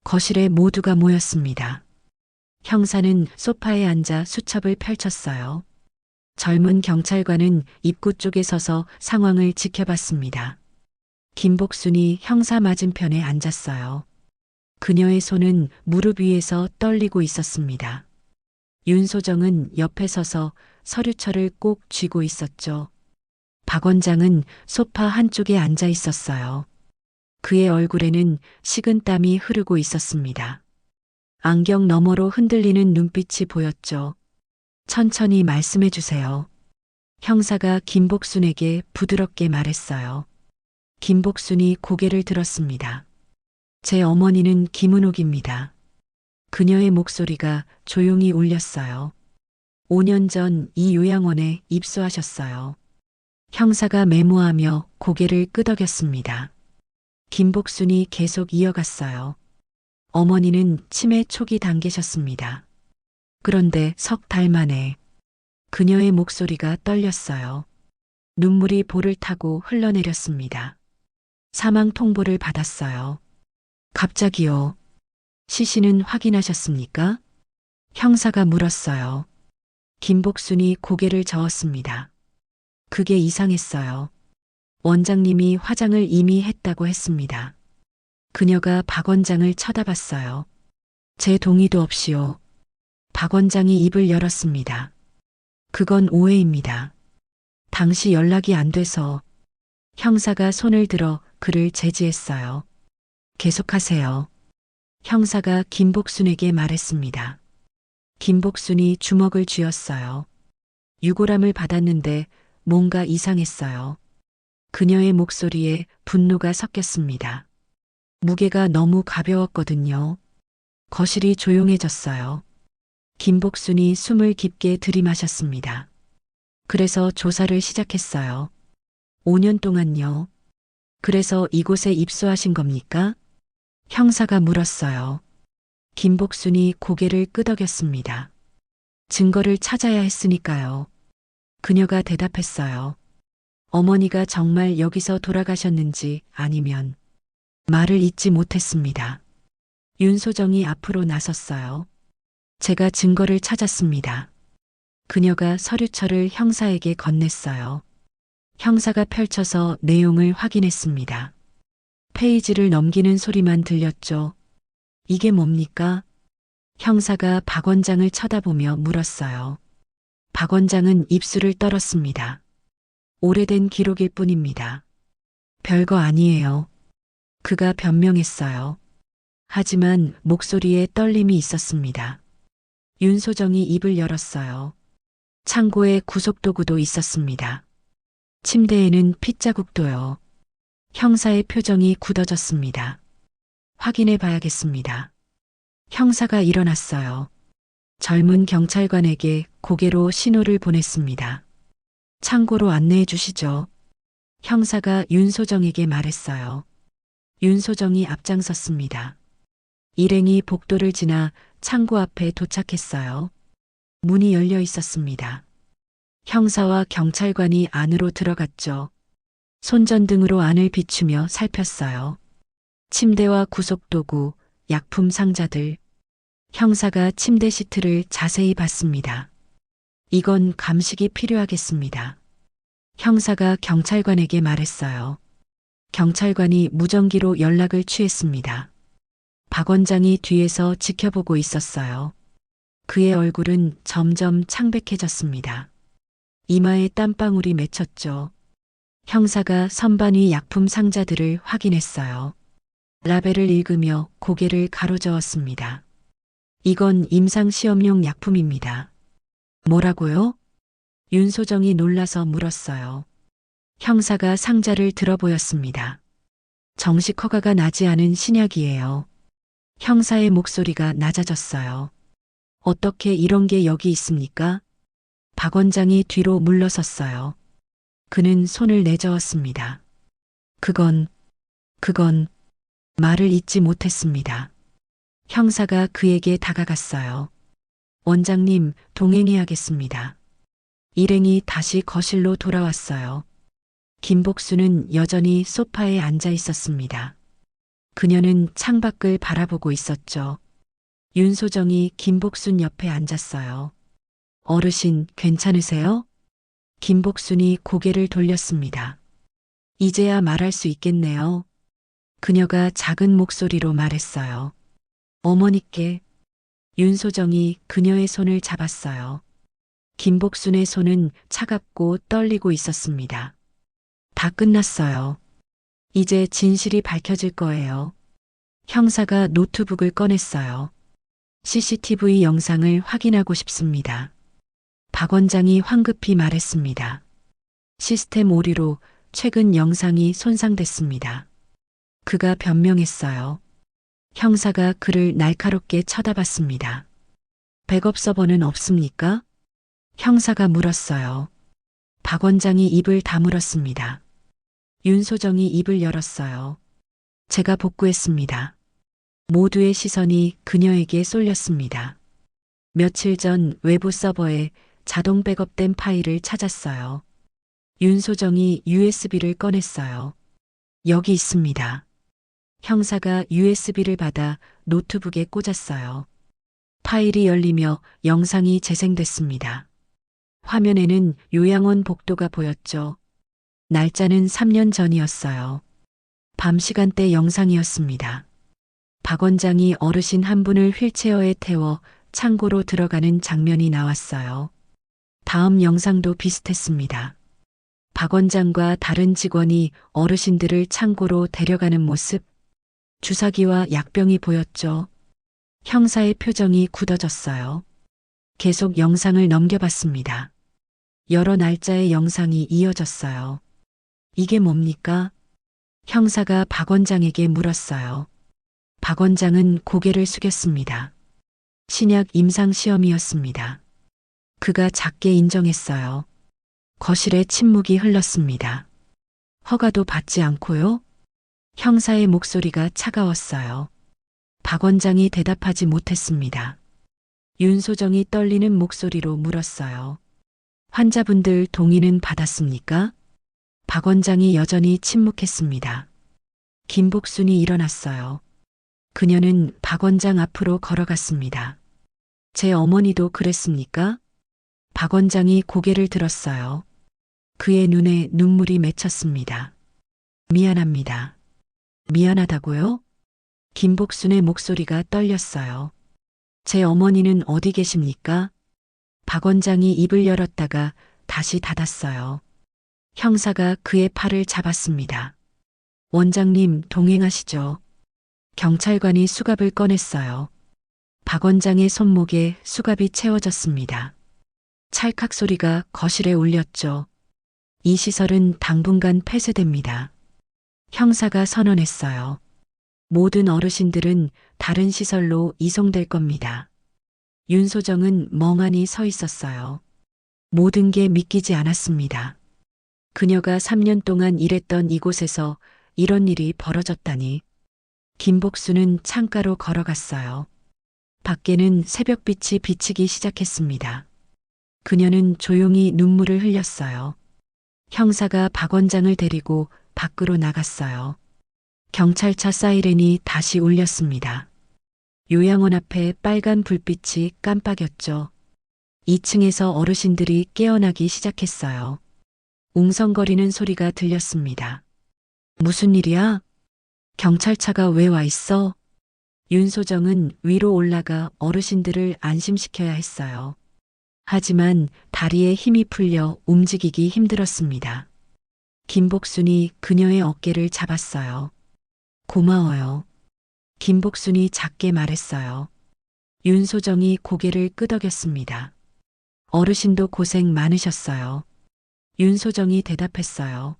A: 거실에 모두가 모였습니다. 형사는 소파에 앉아 수첩을 펼쳤어요. 젊은 경찰관은 입구 쪽에 서서 상황을 지켜봤습니다. 김복순이 형사 맞은편에 앉았어요. 그녀의 손은 무릎 위에서 떨리고 있었습니다. 윤소정은 옆에 서서 서류철을 꼭 쥐고 있었죠. 박 원장은 소파 한쪽에 앉아 있었어요. 그의 얼굴에는 식은땀이 흐르고 있었습니다. 안경 너머로 흔들리는 눈빛이 보였죠. 천천히 말씀해 주세요. 형사가 김복순에게 부드럽게 말했어요. 김복순이 고개를 들었습니다. 제 어머니는 김은옥입니다. 그녀의 목소리가 조용히 울렸어요. 5년 전 이 요양원에 입소하셨어요. 형사가 메모하며 고개를 끄덕였습니다. 김복순이 계속 이어갔어요. 어머니는 치매 초기 단계셨습니다. 그런데 석 달 만에 그녀의 목소리가 떨렸어요. 눈물이 볼을 타고 흘러내렸습니다. 사망 통보를 받았어요. 갑자기요. 시신은 확인하셨습니까? 형사가 물었어요. 김복순이 고개를 저었습니다. 그게 이상했어요. 원장님이 화장을 이미 했다고 했습니다. 그녀가 박 원장을 쳐다봤어요. 제 동의도 없이요. 박 원장이 입을 열었습니다. 그건 오해입니다. 당시 연락이 안 돼서. 형사가 손을 들어 그를 제지했어요. 계속하세요. 형사가 김복순에게 말했습니다. 김복순이 주먹을 쥐었어요. 유골함을 받았는데 뭔가 이상했어요. 그녀의 목소리에 분노가 섞였습니다. 무게가 너무 가벼웠거든요. 거실이 조용해졌어요. 김복순이 숨을 깊게 들이마셨습니다. 그래서 조사를 시작했어요. 5년 동안요. 그래서 이곳에 입수하신 겁니까? 형사가 물었어요. 김복순이 고개를 끄덕였습니다. 증거를 찾아야 했으니까요. 그녀가 대답했어요. 어머니가 정말 여기서 돌아가셨는지 아니면 말을 잇지 못했습니다. 윤소정이 앞으로 나섰어요. 제가 증거를 찾았습니다. 그녀가 서류철을 형사에게 건넸어요. 형사가 펼쳐서 내용을 확인했습니다. 페이지를 넘기는 소리만 들렸죠. 이게 뭡니까? 형사가 박 원장을 쳐다보며 물었어요. 박 원장은 입술을 떨었습니다. 오래된 기록일 뿐입니다. 별거 아니에요. 그가 변명했어요. 하지만 목소리에 떨림이 있었습니다. 윤소정이 입을 열었어요. 창고에 구속도구도 있었습니다. 침대에는 핏자국도요. 형사의 표정이 굳어졌습니다. 확인해 봐야겠습니다. 형사가 일어났어요. 젊은 경찰관에게 고개로 신호를 보냈습니다. 창고로 안내해 주시죠. 형사가 윤소정에게 말했어요. 윤소정이 앞장섰습니다. 일행이 복도를 지나 창고 앞에 도착했어요. 문이 열려 있었습니다. 형사와 경찰관이 안으로 들어갔죠. 손전등으로 안을 비추며 살폈어요. 침대와 구속도구, 약품 상자들. 형사가 침대 시트를 자세히 봤습니다. 이건 감식이 필요하겠습니다. 형사가 경찰관에게 말했어요. 경찰관이 무전기로 연락을 취했습니다. 박 원장이 뒤에서 지켜보고 있었어요. 그의 얼굴은 점점 창백해졌습니다. 이마에 땀방울이 맺혔죠. 형사가 선반 위 약품 상자들을 확인했어요. 라벨을 읽으며 고개를 가로저었습니다. 이건 임상시험용 약품입니다. 뭐라고요? 윤소정이 놀라서 물었어요. 형사가 상자를 들어보였습니다. 정식 허가가 나지 않은 신약이에요. 형사의 목소리가 낮아졌어요. 어떻게 이런 게 여기 있습니까? 박 원장이 뒤로 물러섰어요. 그는 손을 내저었습니다. 그건 말을 잇지 못했습니다. 형사가 그에게 다가갔어요. 원장님, 동행해야겠습니다. 일행이 다시 거실로 돌아왔어요. 김복수는 여전히 소파에 앉아 있었습니다. 그녀는 창밖을 바라보고 있었죠. 윤소정이 김복순 옆에 앉았어요. 어르신, 괜찮으세요? 김복순이 고개를 돌렸습니다. 이제야 말할 수 있겠네요. 그녀가 작은 목소리로 말했어요. 어머니께. 윤소정이 그녀의 손을 잡았어요. 김복순의 손은 차갑고 떨리고 있었습니다. 다 끝났어요. 이제 진실이 밝혀질 거예요. 형사가 노트북을 꺼냈어요. CCTV 영상을 확인하고 싶습니다. 박 원장이 황급히 말했습니다. 시스템 오류로 최근 영상이 손상됐습니다. 그가 변명했어요. 형사가 그를 날카롭게 쳐다봤습니다. 백업 서버는 없습니까? 형사가 물었어요. 박 원장이 입을 다물었습니다. 윤소정이 입을 열었어요. 제가 복구했습니다. 모두의 시선이 그녀에게 쏠렸습니다. 며칠 전 외부 서버에 자동 백업된 파일을 찾았어요. 윤소정이 USB를 꺼냈어요. 여기 있습니다. 형사가 USB를 받아 노트북에 꽂았어요. 파일이 열리며 영상이 재생됐습니다. 화면에는 요양원 복도가 보였죠. 날짜는 3년 전이었어요. 밤 시간대 영상이었습니다. 박 원장이 어르신 한 분을 휠체어에 태워 창고로 들어가는 장면이 나왔어요. 다음 영상도 비슷했습니다. 박 원장과 다른 직원이 어르신들을 창고로 데려가는 모습, 주사기와 약병이 보였죠. 형사의 표정이 굳어졌어요. 계속 영상을 넘겨봤습니다. 여러 날짜의 영상이 이어졌어요. 이게 뭡니까? 형사가 박 원장에게 물었어요. 박 원장은 고개를 숙였습니다. 신약 임상시험이었습니다. 그가 작게 인정했어요. 거실에 침묵이 흘렀습니다. 허가도 받지 않고요? 형사의 목소리가 차가웠어요. 박 원장이 대답하지 못했습니다. 윤소정이 떨리는 목소리로 물었어요. 환자분들 동의는 받았습니까? 박 원장이 여전히 침묵했습니다. 김복순이 일어났어요. 그녀는 박 원장 앞으로 걸어갔습니다. 제 어머니도 그랬습니까? 박 원장이 고개를 들었어요. 그의 눈에 눈물이 맺혔습니다. 미안합니다. 미안하다고요? 김복순의 목소리가 떨렸어요. 제 어머니는 어디 계십니까? 박 원장이 입을 열었다가 다시 닫았어요. 형사가 그의 팔을 잡았습니다. 원장님, 동행하시죠. 경찰관이 수갑을 꺼냈어요. 박 원장의 손목에 수갑이 채워졌습니다. 찰칵 소리가 거실에 울렸죠. 이 시설은 당분간 폐쇄됩니다. 형사가 선언했어요. 모든 어르신들은 다른 시설로 이송될 겁니다. 윤소정은 멍하니 서 있었어요. 모든 게 믿기지 않았습니다. 그녀가 3년 동안 일했던 이곳에서 이런 일이 벌어졌다니. 김복수는 창가로 걸어갔어요. 밖에는 새벽빛이 비치기 시작했습니다. 그녀는 조용히 눈물을 흘렸어요. 형사가 박 원장을 데리고 밖으로 나갔어요. 경찰차 사이렌이 다시 울렸습니다. 요양원 앞에 빨간 불빛이 깜빡였죠. 2층에서 어르신들이 깨어나기 시작했어요. 웅성거리는 소리가 들렸습니다. 무슨 일이야? 경찰차가 왜 와 있어? 윤소정은 위로 올라가 어르신들을 안심시켜야 했어요. 하지만 다리에 힘이 풀려 움직이기 힘들었습니다. 김복순이 그녀의 어깨를 잡았어요. 고마워요. 김복순이 작게 말했어요. 윤소정이 고개를 끄덕였습니다. 어르신도 고생 많으셨어요. 윤소정이 대답했어요.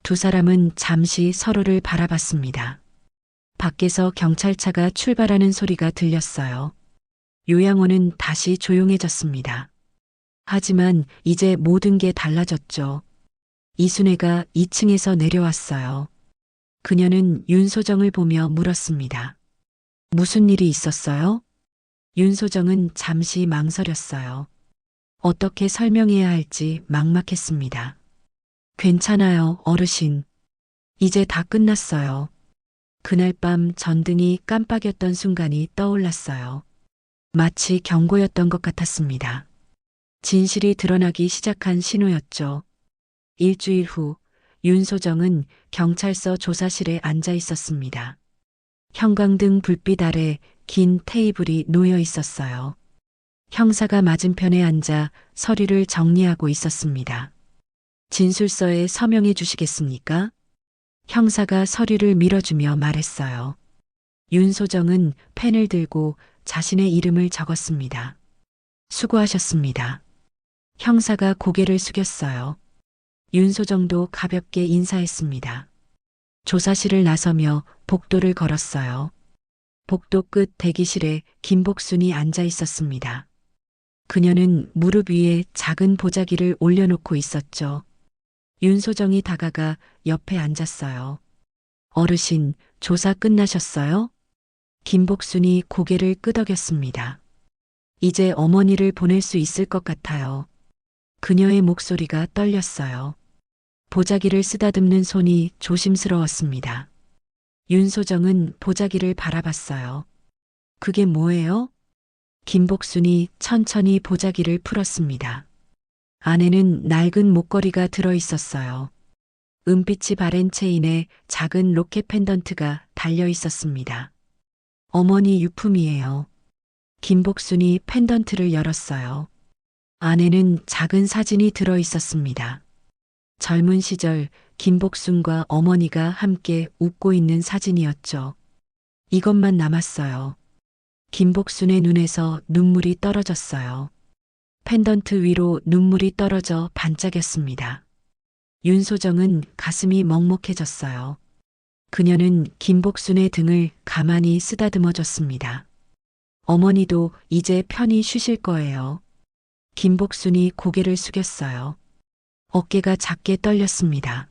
A: 두 사람은 잠시 서로를 바라봤습니다. 밖에서 경찰차가 출발하는 소리가 들렸어요. 요양원은 다시 조용해졌습니다. 하지만 이제 모든 게 달라졌죠. 이순애가 2층에서 내려왔어요. 그녀는 윤소정을 보며 물었습니다. 무슨 일이 있었어요? 윤소정은 잠시 망설였어요. 어떻게 설명해야 할지 막막했습니다. 괜찮아요, 어르신. 이제 다 끝났어요. 그날 밤 전등이 깜빡였던 순간이 떠올랐어요. 마치 경고였던 것 같았습니다. 진실이 드러나기 시작한 신호였죠. 일주일 후 윤소정은 경찰서 조사실에 앉아 있었습니다. 형광등 불빛 아래 긴 테이블이 놓여 있었어요. 형사가 맞은편에 앉아 서류를 정리하고 있었습니다. 진술서에 서명해 주시겠습니까? 형사가 서류를 밀어주며 말했어요. 윤소정은 펜을 들고 자신의 이름을 적었습니다. 수고하셨습니다. 형사가 고개를 숙였어요. 윤소정도 가볍게 인사했습니다. 조사실을 나서며 복도를 걸었어요. 복도 끝 대기실에 김복순이 앉아 있었습니다. 그녀는 무릎 위에 작은 보자기를 올려놓고 있었죠. 윤소정이 다가가 옆에 앉았어요. 어르신, 조사 끝나셨어요? 김복순이 고개를 끄덕였습니다. 이제 어머니를 보낼 수 있을 것 같아요. 그녀의 목소리가 떨렸어요. 보자기를 쓰다듬는 손이 조심스러웠습니다. 윤소정은 보자기를 바라봤어요. 그게 뭐예요? 김복순이 천천히 보자기를 풀었습니다. 안에는 낡은 목걸이가 들어 있었어요. 은빛이 바랜 체인에 작은 로켓 펜던트가 달려 있었습니다. 어머니 유품이에요. 김복순이 펜던트를 열었어요. 안에는 작은 사진이 들어 있었습니다. 젊은 시절 김복순과 어머니가 함께 웃고 있는 사진이었죠. 이것만 남았어요. 김복순의 눈에서 눈물이 떨어졌어요. 펜던트 위로 눈물이 떨어져 반짝였습니다. 윤소정은 가슴이 먹먹해졌어요. 그녀는 김복순의 등을 가만히 쓰다듬어줬습니다. 어머니도 이제 편히 쉬실 거예요. 김복순이 고개를 숙였어요. 어깨가 작게 떨렸습니다.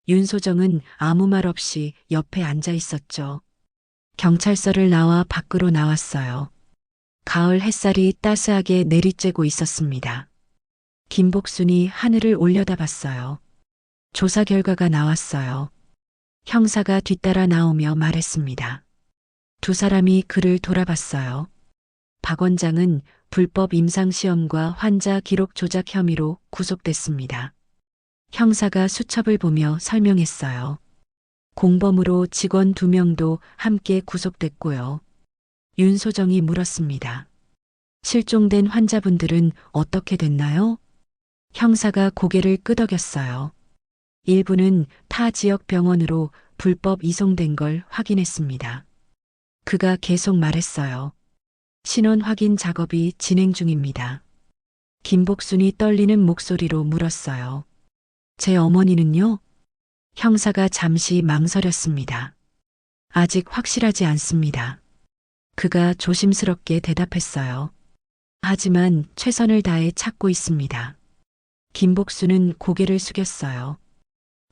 A: 윤소정은 아무 말 없이 옆에 앉아 있었죠. 경찰서를 나와 밖으로 나왔어요. 가을 햇살이 따스하게 내리쬐고 있었습니다. 김복순이 하늘을 올려다봤어요. 조사 결과가 나왔어요. 형사가 뒤따라 나오며 말했습니다. 두 사람이 그를 돌아봤어요. 박 원장은 불법 임상시험과 환자 기록 조작 혐의로 구속됐습니다. 형사가 수첩을 보며 설명했어요. 공범으로 직원 2명도 함께 구속됐고요. 윤소정이 물었습니다. 실종된 환자분들은 어떻게 됐나요? 형사가 고개를 끄덕였어요. 일부는 타 지역 병원으로 불법 이송된 걸 확인했습니다. 그가 계속 말했어요. 신원 확인 작업이 진행 중입니다. 김복순이 떨리는 목소리로 물었어요. 제 어머니는요? 형사가 잠시 망설였습니다. 아직 확실하지 않습니다. 그가 조심스럽게 대답했어요. 하지만 최선을 다해 찾고 있습니다. 김복순은 고개를 숙였어요.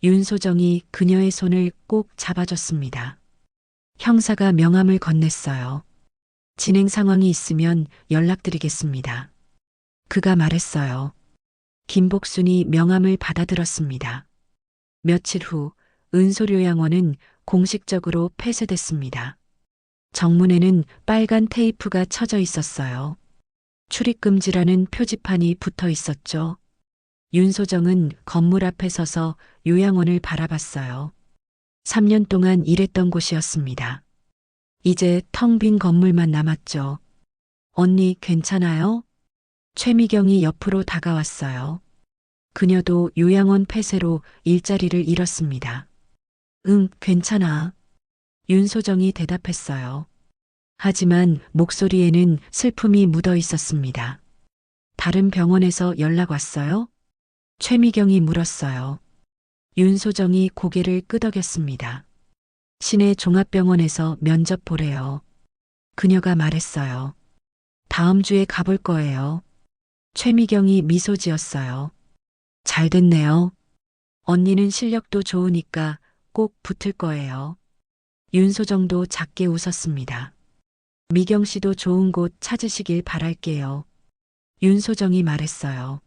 A: 윤소정이 그녀의 손을 꼭 잡아줬습니다. 형사가 명함을 건넸어요. 진행 상황이 있으면 연락드리겠습니다. 그가 말했어요. 김복순이 명함을 받아들었습니다. 며칠 후 은소료양원은 공식적으로 폐쇄됐습니다. 정문에는 빨간 테이프가 쳐져 있었어요. 출입금지라는 표지판이 붙어 있었죠. 윤소정은 건물 앞에 서서 요양원을 바라봤어요. 3년 동안 일했던 곳이었습니다. 이제 텅 빈 건물만 남았죠. 언니 괜찮아요? 최미경이 옆으로 다가왔어요. 그녀도 요양원 폐쇄로 일자리를 잃었습니다. 응, 괜찮아. 윤소정이 대답했어요. 하지만 목소리에는 슬픔이 묻어 있었습니다. 다른 병원에서 연락 왔어요? 최미경이 물었어요. 윤소정이 고개를 끄덕였습니다. 시내 종합병원에서 면접 보래요. 그녀가 말했어요. 다음 주에 가볼 거예요. 최미경이 미소 지었어요. 잘 됐네요. 언니는 실력도 좋으니까 꼭 붙을 거예요. 윤소정도 작게 웃었습니다. 미경 씨도 좋은 곳 찾으시길 바랄게요. 윤소정이 말했어요.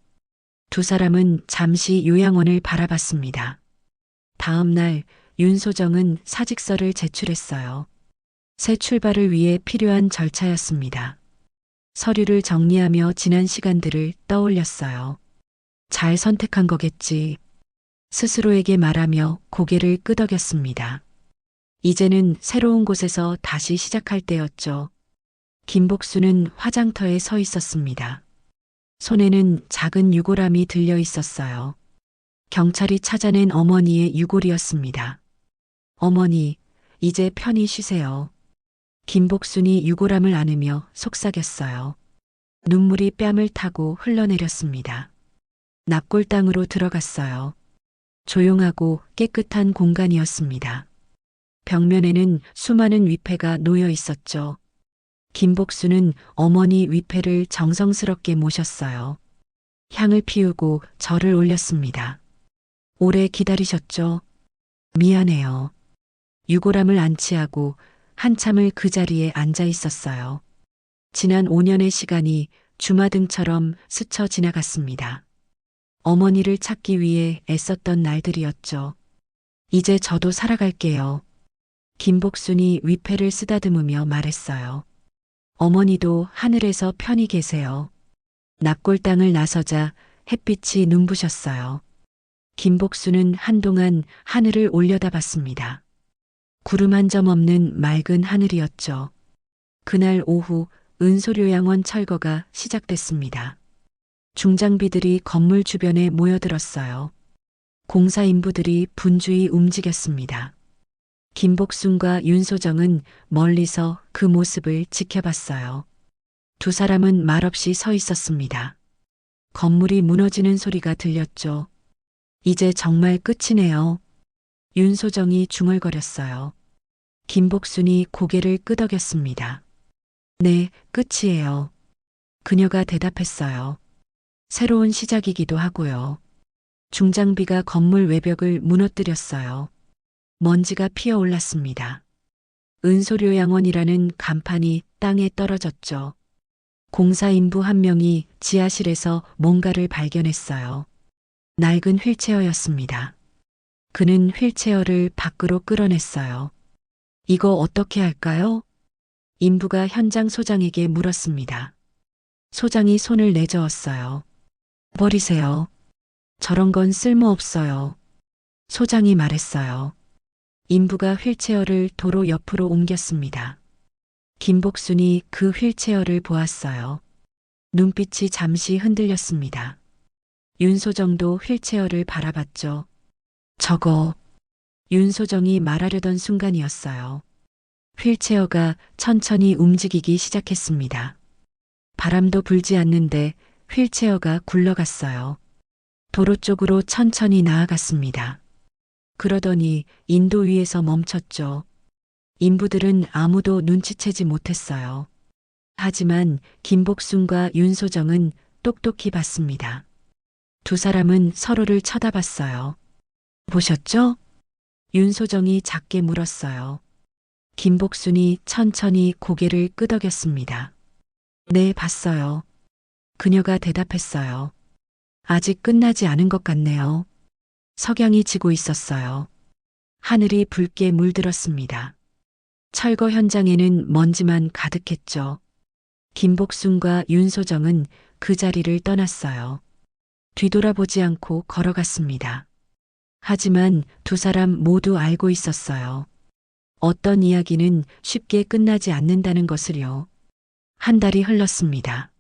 A: 두 사람은 잠시 요양원을 바라봤습니다. 다음 날 윤소정은 사직서를 제출했어요. 새 출발을 위해 필요한 절차였습니다. 서류를 정리하며 지난 시간들을 떠올렸어요. 잘 선택한 거겠지. 스스로에게 말하며 고개를 끄덕였습니다. 이제는 새로운 곳에서 다시 시작할 때였죠. 김복순은 화장터에 서 있었습니다. 손에는 작은 유골함이 들려 있었어요. 경찰이 찾아낸 어머니의 유골이었습니다. 어머니, 이제 편히 쉬세요. 김복순이 유골함을 안으며 속삭였어요. 눈물이 뺨을 타고 흘러내렸습니다. 납골당으로 들어갔어요. 조용하고 깨끗한 공간이었습니다. 벽면에는 수많은 위패가 놓여 있었죠. 김복순은 어머니 위패를 정성스럽게 모셨어요. 향을 피우고 절을 올렸습니다. 오래 기다리셨죠? 미안해요. 유골함을 안치하고 한참을 그 자리에 앉아 있었어요. 지난 5년의 시간이 주마등처럼 스쳐 지나갔습니다. 어머니를 찾기 위해 애썼던 날들이었죠. 이제 저도 살아갈게요. 김복순이 위패를 쓰다듬으며 말했어요. 어머니도 하늘에서 편히 계세요. 납골당을 나서자 햇빛이 눈부셨어요. 김복순은 한동안 하늘을 올려다봤습니다. 구름 한 점 없는 맑은 하늘이었죠. 그날 오후 은소료양원 철거가 시작됐습니다. 중장비들이 건물 주변에 모여들었어요. 공사 인부들이 분주히 움직였습니다. 김복순과 윤소정은 멀리서 그 모습을 지켜봤어요. 두 사람은 말없이 서 있었습니다. 건물이 무너지는 소리가 들렸죠. 이제 정말 끝이네요. 윤소정이 중얼거렸어요. 김복순이 고개를 끄덕였습니다. 네, 끝이에요. 그녀가 대답했어요. 새로운 시작이기도 하고요. 중장비가 건물 외벽을 무너뜨렸어요. 먼지가 피어올랐습니다. 은소료양원이라는 간판이 땅에 떨어졌죠. 공사인부 한 명이 지하실에서 뭔가를 발견했어요. 낡은 휠체어였습니다. 그는 휠체어를 밖으로 끌어냈어요. 이거 어떻게 할까요? 인부가 현장 소장에게 물었습니다. 소장이 손을 내저었어요. 버리세요. 저런 건 쓸모없어요. 소장이 말했어요. 인부가 휠체어를 도로 옆으로 옮겼습니다. 김복순이 그 휠체어를 보았어요. 눈빛이 잠시 흔들렸습니다. 윤소정도 휠체어를 바라봤죠. 저거. 윤소정이 말하려던 순간이었어요. 휠체어가 천천히 움직이기 시작했습니다. 바람도 불지 않는데 휠체어가 굴러갔어요. 도로 쪽으로 천천히 나아갔습니다. 그러더니 인도 위에서 멈췄죠. 인부들은 아무도 눈치채지 못했어요. 하지만 김복순과 윤소정은 똑똑히 봤습니다. 두 사람은 서로를 쳐다봤어요. 보셨죠? 윤소정이 작게 물었어요. 김복순이 천천히 고개를 끄덕였습니다. 네, 봤어요. 그녀가 대답했어요. 아직 끝나지 않은 것 같네요. 석양이 지고 있었어요. 하늘이 붉게 물들었습니다. 철거 현장에는 먼지만 가득했죠. 김복순과 윤소정은 그 자리를 떠났어요. 뒤돌아보지 않고 걸어갔습니다. 하지만 두 사람 모두 알고 있었어요. 어떤 이야기는 쉽게 끝나지 않는다는 것을요. 한 달이 흘렀습니다.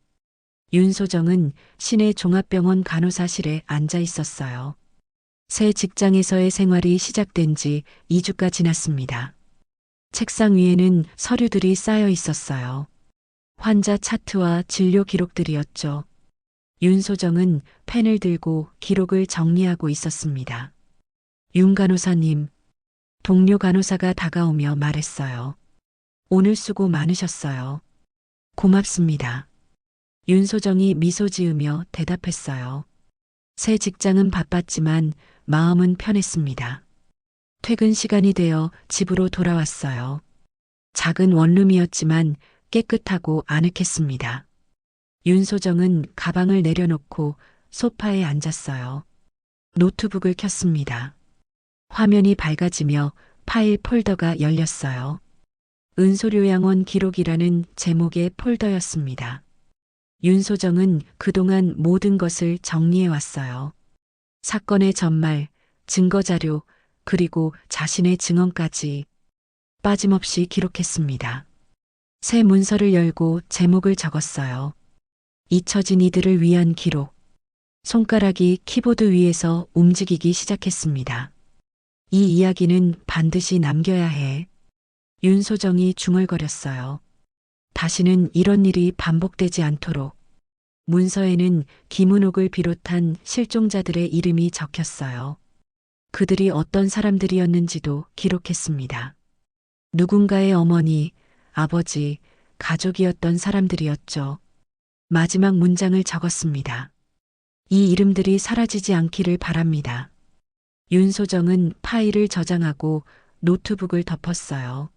A: 윤소정은 시내 종합병원 간호사실에 앉아 있었어요. 새 직장에서의 생활이 시작된 지 2주가 지났습니다. 책상 위에는 서류들이 쌓여 있었어요. 환자 차트와 진료 기록들이었죠. 윤소정은 펜을 들고 기록을 정리하고 있었습니다. 윤 간호사님, 동료 간호사가 다가오며 말했어요. 오늘 수고 많으셨어요. 고맙습니다. 윤소정이 미소 지으며 대답했어요. 새 직장은 바빴지만 마음은 편했습니다. 퇴근 시간이 되어 집으로 돌아왔어요. 작은 원룸이었지만 깨끗하고 아늑했습니다. 윤소정은 가방을 내려놓고 소파에 앉았어요. 노트북을 켰습니다. 화면이 밝아지며 파일 폴더가 열렸어요. 은소료양원 기록이라는 제목의 폴더였습니다. 윤소정은 그동안 모든 것을 정리해 왔어요. 사건의 전말, 증거자료, 그리고 자신의 증언까지 빠짐없이 기록했습니다. 새 문서를 열고 제목을 적었어요. 잊혀진 이들을 위한 기록. 손가락이 키보드 위에서 움직이기 시작했습니다. 이 이야기는 반드시 남겨야 해. 윤소정이 중얼거렸어요. 다시는 이런 일이 반복되지 않도록. 문서에는 김은옥을 비롯한 실종자들의 이름이 적혔어요. 그들이 어떤 사람들이었는지도 기록했습니다. 누군가의 어머니, 아버지, 가족이었던 사람들이었죠. 마지막 문장을 적었습니다. 이 이름들이 사라지지 않기를 바랍니다. 윤소정은 파일을 저장하고 노트북을 덮었어요.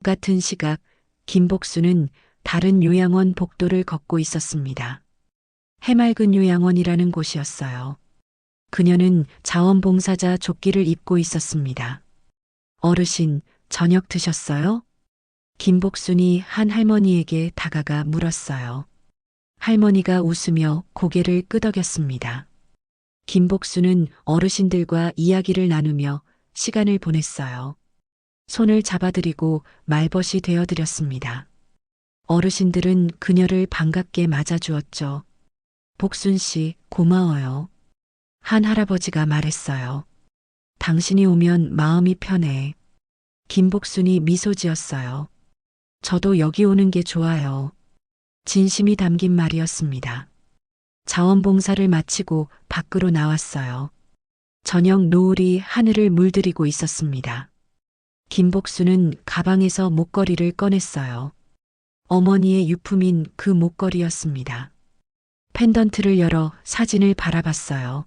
A: 같은 시각 김복순은 다른 요양원 복도를 걷고 있었습니다. 해맑은 요양원이라는 곳이었어요. 그녀는 자원봉사자 조끼를 입고 있었습니다. 어르신, 저녁 드셨어요? 김복순이 한 할머니에게 다가가 물었어요. 할머니가 웃으며 고개를 끄덕였습니다. 김복순은 어르신들과 이야기를 나누며 시간을 보냈어요. 손을 잡아드리고 말벗이 되어드렸습니다. 어르신들은 그녀를 반갑게 맞아주었죠. 복순 씨, 고마워요. 한 할아버지가 말했어요. 당신이 오면 마음이 편해. 김복순이 미소 지었어요. 저도 여기 오는 게 좋아요. 진심이 담긴 말이었습니다. 자원봉사를 마치고 밖으로 나왔어요. 저녁 노을이 하늘을 물들이고 있었습니다. 김복순은 가방에서 목걸이를 꺼냈어요. 어머니의 유품인 그 목걸이였습니다. 펜던트를 열어 사진을 바라봤어요.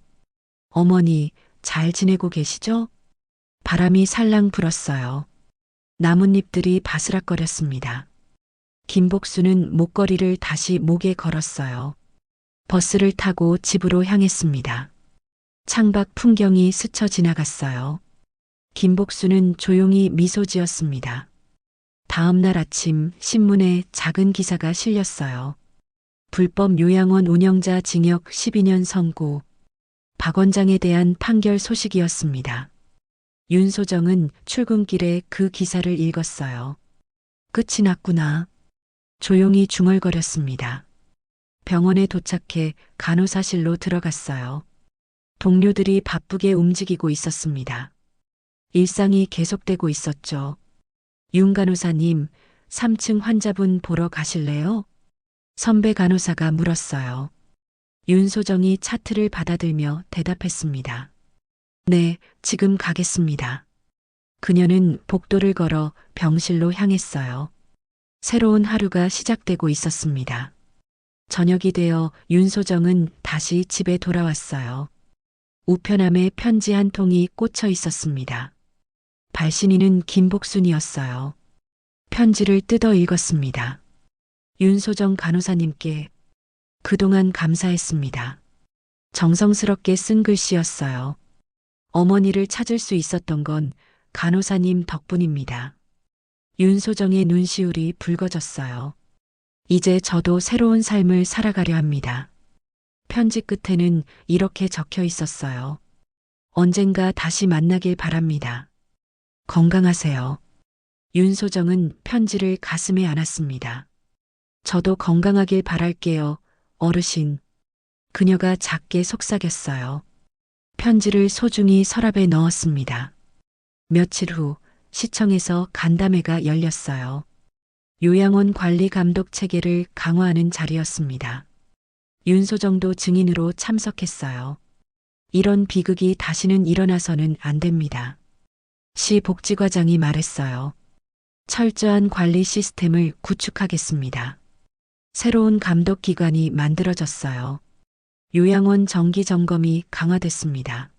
A: 어머니, 잘 지내고 계시죠? 바람이 살랑 불었어요. 나뭇잎들이 바스락거렸습니다. 김복순은 목걸이를 다시 목에 걸었어요. 버스를 타고 집으로 향했습니다. 창밖 풍경이 스쳐 지나갔어요. 김복순은 조용히 미소 지었습니다. 다음 날 아침 신문에 작은 기사가 실렸어요. 불법 요양원 운영자 징역 12년 선고. 박 원장에 대한 판결 소식이었습니다. 윤소정은 출근길에 그 기사를 읽었어요. 끝이 났구나. 조용히 중얼거렸습니다. 병원에 도착해 간호사실로 들어갔어요. 동료들이 바쁘게 움직이고 있었습니다. 일상이 계속되고 있었죠. 윤 간호사님, 3층 환자분 보러 가실래요? 선배 간호사가 물었어요. 윤소정이 차트를 받아들며 대답했습니다. 네, 지금 가겠습니다. 그녀는 복도를 걸어 병실로 향했어요. 새로운 하루가 시작되고 있었습니다. 저녁이 되어 윤소정은 다시 집에 돌아왔어요. 우편함에 편지 한 통이 꽂혀 있었습니다. 발신인은 김복순이었어요. 편지를 뜯어 읽었습니다. 윤소정 간호사님께 그동안 감사했습니다. 정성스럽게 쓴 글씨였어요. 어머니를 찾을 수 있었던 건 간호사님 덕분입니다. 윤소정의 눈시울이 붉어졌어요. 이제 저도 새로운 삶을 살아가려 합니다. 편지 끝에는 이렇게 적혀 있었어요. 언젠가 다시 만나길 바랍니다. 건강하세요. 윤소정은 편지를 가슴에 안았습니다. 저도 건강하길 바랄게요, 어르신. 그녀가 작게 속삭였어요. 편지를 소중히 서랍에 넣었습니다. 며칠 후 시청에서 간담회가 열렸어요. 요양원 관리 감독 체계를 강화하는 자리였습니다. 윤소정도 증인으로 참석했어요. 이런 비극이 다시는 일어나서는 안 됩니다. 시 복지과장이 말했어요. 철저한 관리 시스템을 구축하겠습니다. 새로운 감독 기관이 만들어졌어요. 요양원 정기 점검이 강화됐습니다.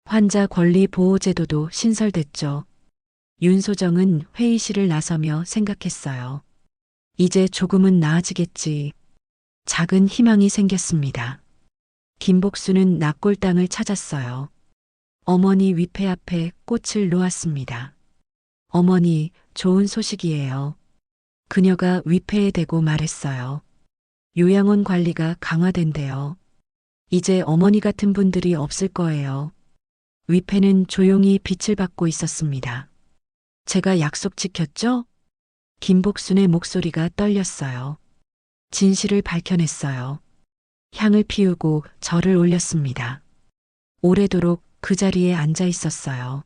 A: 환자 권리 보호 제도도 신설됐죠. 윤소정은 회의실을 나서며 생각했어요. 이제 조금은 나아지겠지. 작은 희망이 생겼습니다. 김복순은 납골당을 찾았어요. 어머니 위패 앞에 꽃을 놓았습니다. 어머니, 좋은 소식이에요. 그녀가 위패에 대고 말했어요. 요양원 관리가 강화된대요. 이제 어머니 같은 분들이 없을 거예요. 위패는 조용히 빛을 받고 있었습니다. 제가 약속 지켰죠? 김복순의 목소리가 떨렸어요. 진실을 밝혀냈어요. 향을 피우고 절을 올렸습니다. 오래도록 그 자리에 앉아 있었어요.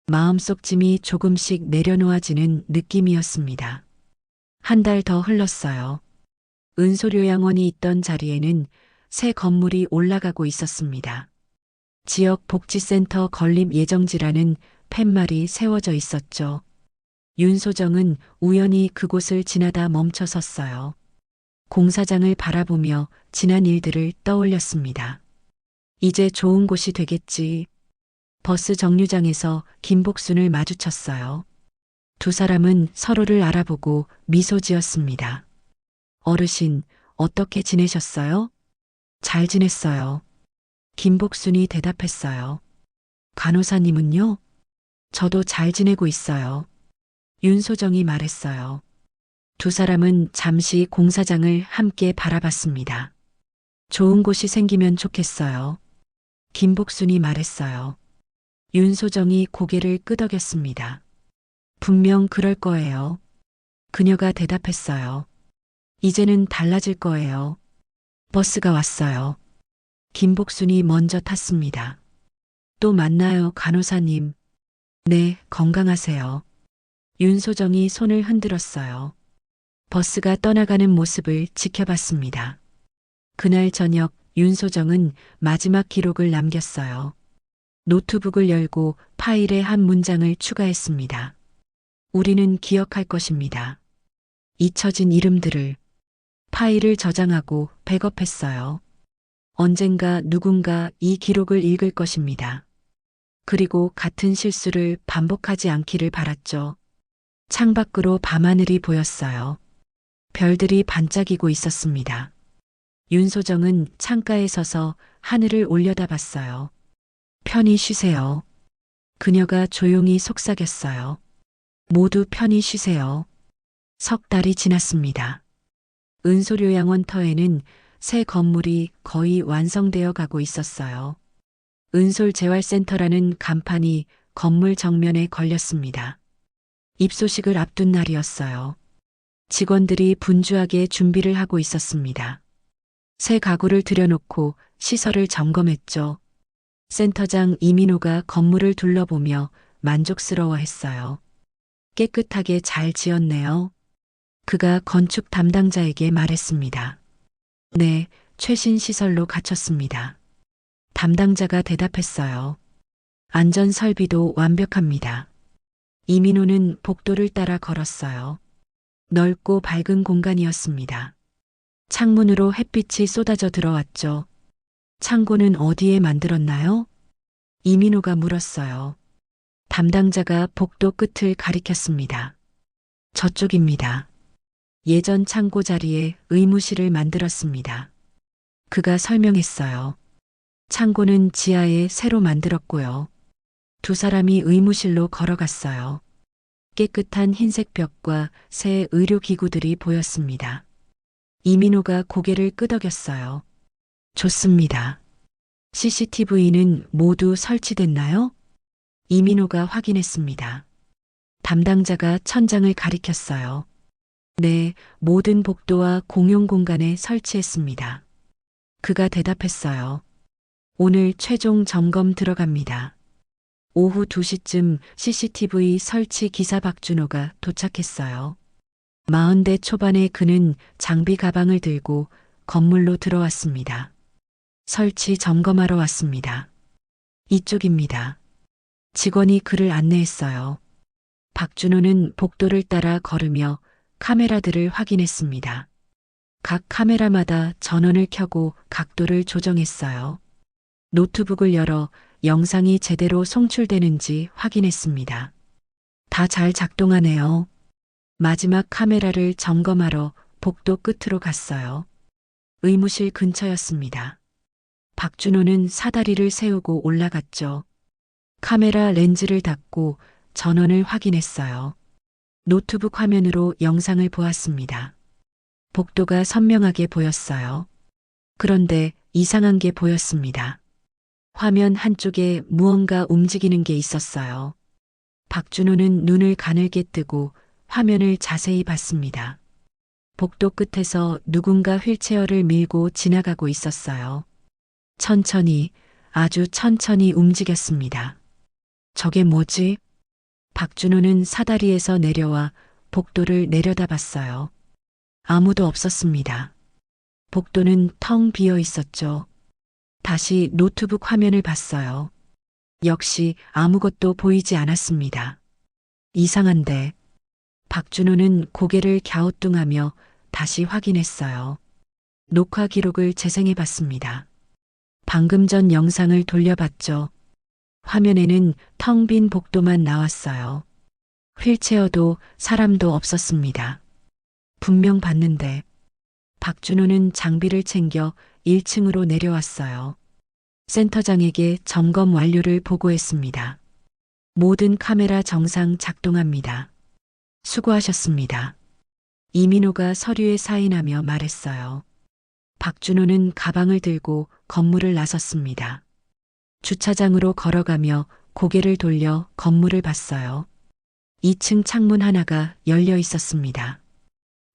A: 마음속 짐이 조금씩 내려놓아지는 느낌이었습니다. 한 달 더 흘렀어요. 은솔요양원이 있던 자리에는 새 건물이 올라가고 있었습니다. 지역 복지센터 건립 예정지라는 팻말이 세워져 있었죠. 윤소정은 우연히 그곳을 지나다 멈춰 섰어요. 공사장을 바라보며 지난 일들을 떠올렸습니다. 이제 좋은 곳이 되겠지. 버스 정류장에서 김복순을 마주쳤어요. 두 사람은 서로를 알아보고 미소 지었습니다. 어르신, 어떻게 지내셨어요? 잘 지냈어요. 김복순이 대답했어요. 간호사님은요? 저도 잘 지내고 있어요. 윤소정이 말했어요. 두 사람은 잠시 공사장을 함께 바라봤습니다. 좋은 곳이 생기면 좋겠어요. 김복순이 말했어요. 윤소정이 고개를 끄덕였습니다. 분명 그럴 거예요. 그녀가 대답했어요. 이제는 달라질 거예요. 버스가 왔어요. 김복순이 먼저 탔습니다. 또 만나요, 간호사님. 네, 건강하세요. 윤소정이 손을 흔들었어요. 버스가 떠나가는 모습을 지켜봤습니다. 그날 저녁 윤소정은 마지막 기록을 남겼어요. 노트북을 열고 파일에 한 문장을 추가했습니다. 우리는 기억할 것입니다. 잊혀진 이름들을. 파일을 저장하고 백업했어요. 언젠가 누군가 이 기록을 읽을 것입니다. 그리고 같은 실수를 반복하지 않기를 바랐죠. 창밖으로 밤하늘이 보였어요. 별들이 반짝이고 있었습니다. 윤소정은 창가에 서서 하늘을 올려다봤어요. 편히 쉬세요. 그녀가 조용히 속삭였어요. 모두 편히 쉬세요. 석 달이 지났습니다. 은솔요양원터에는 새 건물이 거의 완성되어 가고 있었어요. 은솔재활센터라는 간판이 건물 정면에 걸렸습니다. 입소식을 앞둔 날이었어요. 직원들이 분주하게 준비를 하고 있었습니다. 새 가구를 들여놓고 시설을 점검했죠. 센터장 이민호가 건물을 둘러보며 만족스러워했어요. 깨끗하게 잘 지었네요. 그가 건축 담당자에게 말했습니다. 네, 최신 시설로 갖췄습니다. 담당자가 대답했어요. 안전 설비도 완벽합니다. 이민호는 복도를 따라 걸었어요. 넓고 밝은 공간이었습니다. 창문으로 햇빛이 쏟아져 들어왔죠. 창고는 어디에 만들었나요? 이민호가 물었어요. 담당자가 복도 끝을 가리켰습니다. 저쪽입니다. 예전 창고 자리에 의무실을 만들었습니다. 그가 설명했어요. 창고는 지하에 새로 만들었고요. 두 사람이 의무실로 걸어갔어요. 깨끗한 흰색 벽과 새 의료기구들이 보였습니다. 이민호가 고개를 끄덕였어요. 좋습니다. CCTV는 모두 설치됐나요? 이민호가 확인했습니다. 담당자가 천장을 가리켰어요. 네, 모든 복도와 공용 공간에 설치했습니다. 그가 대답했어요. 오늘 최종 점검 들어갑니다. 오후 2시쯤 CCTV 설치 기사 박준호가 도착했어요. 40대 초반의 그는 장비 가방을 들고 건물로 들어왔습니다. 설치 점검하러 왔습니다. 이쪽입니다. 직원이 그를 안내했어요. 박준호는 복도를 따라 걸으며 카메라들을 확인했습니다. 각 카메라마다 전원을 켜고 각도를 조정했어요. 노트북을 열어 영상이 제대로 송출되는지 확인했습니다. 다 잘 작동하네요. 마지막 카메라를 점검하러 복도 끝으로 갔어요. 의무실 근처였습니다. 박준호는 사다리를 세우고 올라갔죠. 카메라 렌즈를 닫고 전원을 확인했어요. 노트북 화면으로 영상을 보았습니다. 복도가 선명하게 보였어요. 그런데 이상한 게 보였습니다. 화면 한쪽에 무언가 움직이는 게 있었어요. 박준호는 눈을 가늘게 뜨고 화면을 자세히 봤습니다. 복도 끝에서 누군가 휠체어를 밀고 지나가고 있었어요. 천천히, 아주 천천히 움직였습니다. 저게 뭐지? 박준호는 사다리에서 내려와 복도를 내려다봤어요. 아무도 없었습니다. 복도는 텅 비어 있었죠. 다시 노트북 화면을 봤어요. 역시 아무것도 보이지 않았습니다. 이상한데. 박준호는 고개를 갸우뚱하며 다시 확인했어요. 녹화 기록을 재생해 봤습니다. 방금 전 영상을 돌려봤죠. 화면에는 텅 빈 복도만 나왔어요. 휠체어도 사람도 없었습니다. 분명 봤는데. 박준호는 장비를 챙겨 1층으로 내려왔어요. 센터장에게 점검 완료를 보고했습니다. 모든 카메라 정상 작동합니다. 수고하셨습니다. 이민호가 서류에 사인하며 말했어요. 박준호는 가방을 들고 건물을 나섰습니다. 주차장으로 걸어가며 고개를 돌려 건물을 봤어요. 2층 창문 하나가 열려 있었습니다.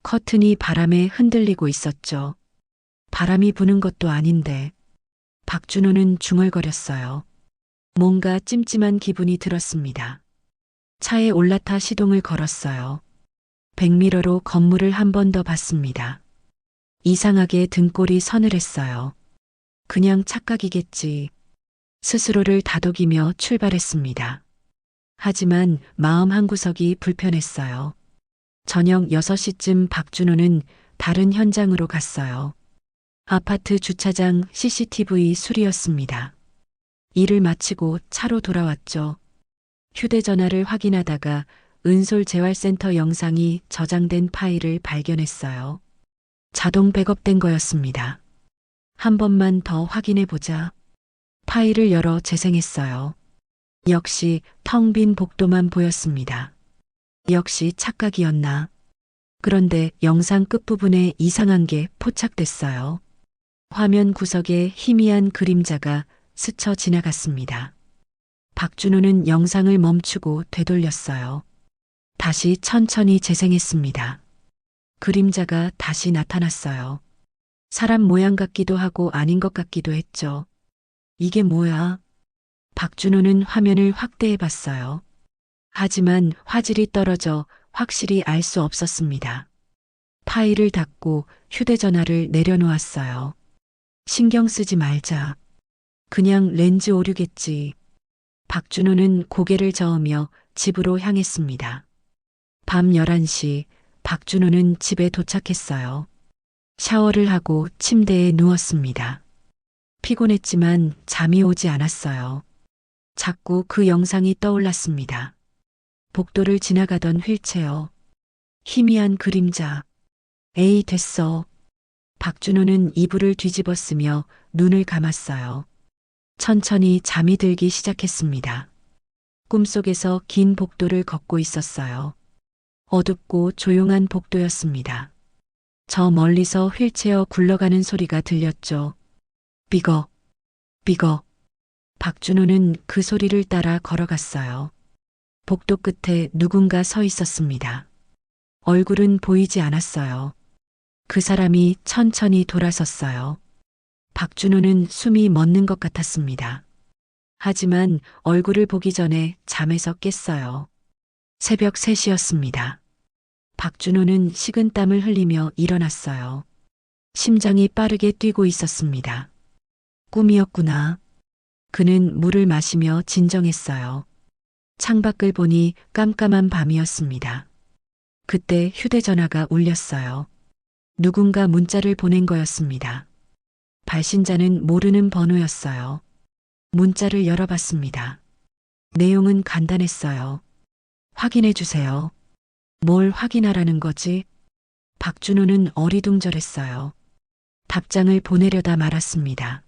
A: 커튼이 바람에 흔들리고 있었죠. 바람이 부는 것도 아닌데 박준호는 중얼거렸어요. 뭔가 찜찜한 기분이 들었습니다. 차에 올라타 시동을 걸었어요. 백미러로 건물을 한 번 더 봤습니다. 이상하게 등골이 서늘했어요. 그냥 착각이겠지. 스스로를 다독이며 출발했습니다. 하지만 마음 한구석이 불편했어요. 저녁 6시쯤 박준호는 다른 현장으로 갔어요. 아파트 주차장 CCTV 수리였습니다. 일을 마치고 차로 돌아왔죠. 휴대전화를 확인하다가 은솔재활센터 영상이 저장된 파일을 발견했어요. 자동 백업된 거였습니다. 한 번만 더 확인해 보자. 파일을 열어 재생했어요. 역시 텅 빈 복도만 보였습니다. 역시 착각이었나. 그런데 영상 끝부분에 이상한 게 포착됐어요. 화면 구석에 희미한 그림자가 스쳐 지나갔습니다. 박준호는 영상을 멈추고 되돌렸어요. 다시 천천히 재생했습니다. 그림자가 다시 나타났어요. 사람 모양 같기도 하고 아닌 것 같기도 했죠. 이게 뭐야? 박준호는 화면을 확대해 봤어요. 하지만 화질이 떨어져 확실히 알 수 없었습니다. 파일을 닫고 휴대전화를 내려놓았어요. 신경 쓰지 말자. 그냥 렌즈 오류겠지. 박준호는 고개를 저으며 집으로 향했습니다. 밤 11시 박준호는 집에 도착했어요. 샤워를 하고 침대에 누웠습니다. 피곤했지만 잠이 오지 않았어요. 자꾸 그 영상이 떠올랐습니다. 복도를 지나가던 휠체어. 희미한 그림자. 에이, 됐어. 박준호는 이불을 뒤집었으며 눈을 감았어요. 천천히 잠이 들기 시작했습니다. 꿈속에서 긴 복도를 걷고 있었어요. 어둡고 조용한 복도였습니다. 저 멀리서 휠체어 굴러가는 소리가 들렸죠. 삐걱, 삐걱. 박준호는 그 소리를 따라 걸어갔어요. 복도 끝에 누군가 서 있었습니다. 얼굴은 보이지 않았어요. 그 사람이 천천히 돌아섰어요. 박준호는 숨이 멎는 것 같았습니다. 하지만 얼굴을 보기 전에 잠에서 깼어요. 새벽 3시였습니다. 박준호는 식은땀을 흘리며 일어났어요. 심장이 빠르게 뛰고 있었습니다. 꿈이었구나. 그는 물을 마시며 진정했어요. 창밖을 보니 깜깜한 밤이었습니다. 그때 휴대전화가 울렸어요. 누군가 문자를 보낸 거였습니다. 발신자는 모르는 번호였어요. 문자를 열어봤습니다. 내용은 간단했어요. 확인해 주세요. 뭘 확인하라는 거지? 박준호는 어리둥절했어요. 답장을 보내려다 말았습니다.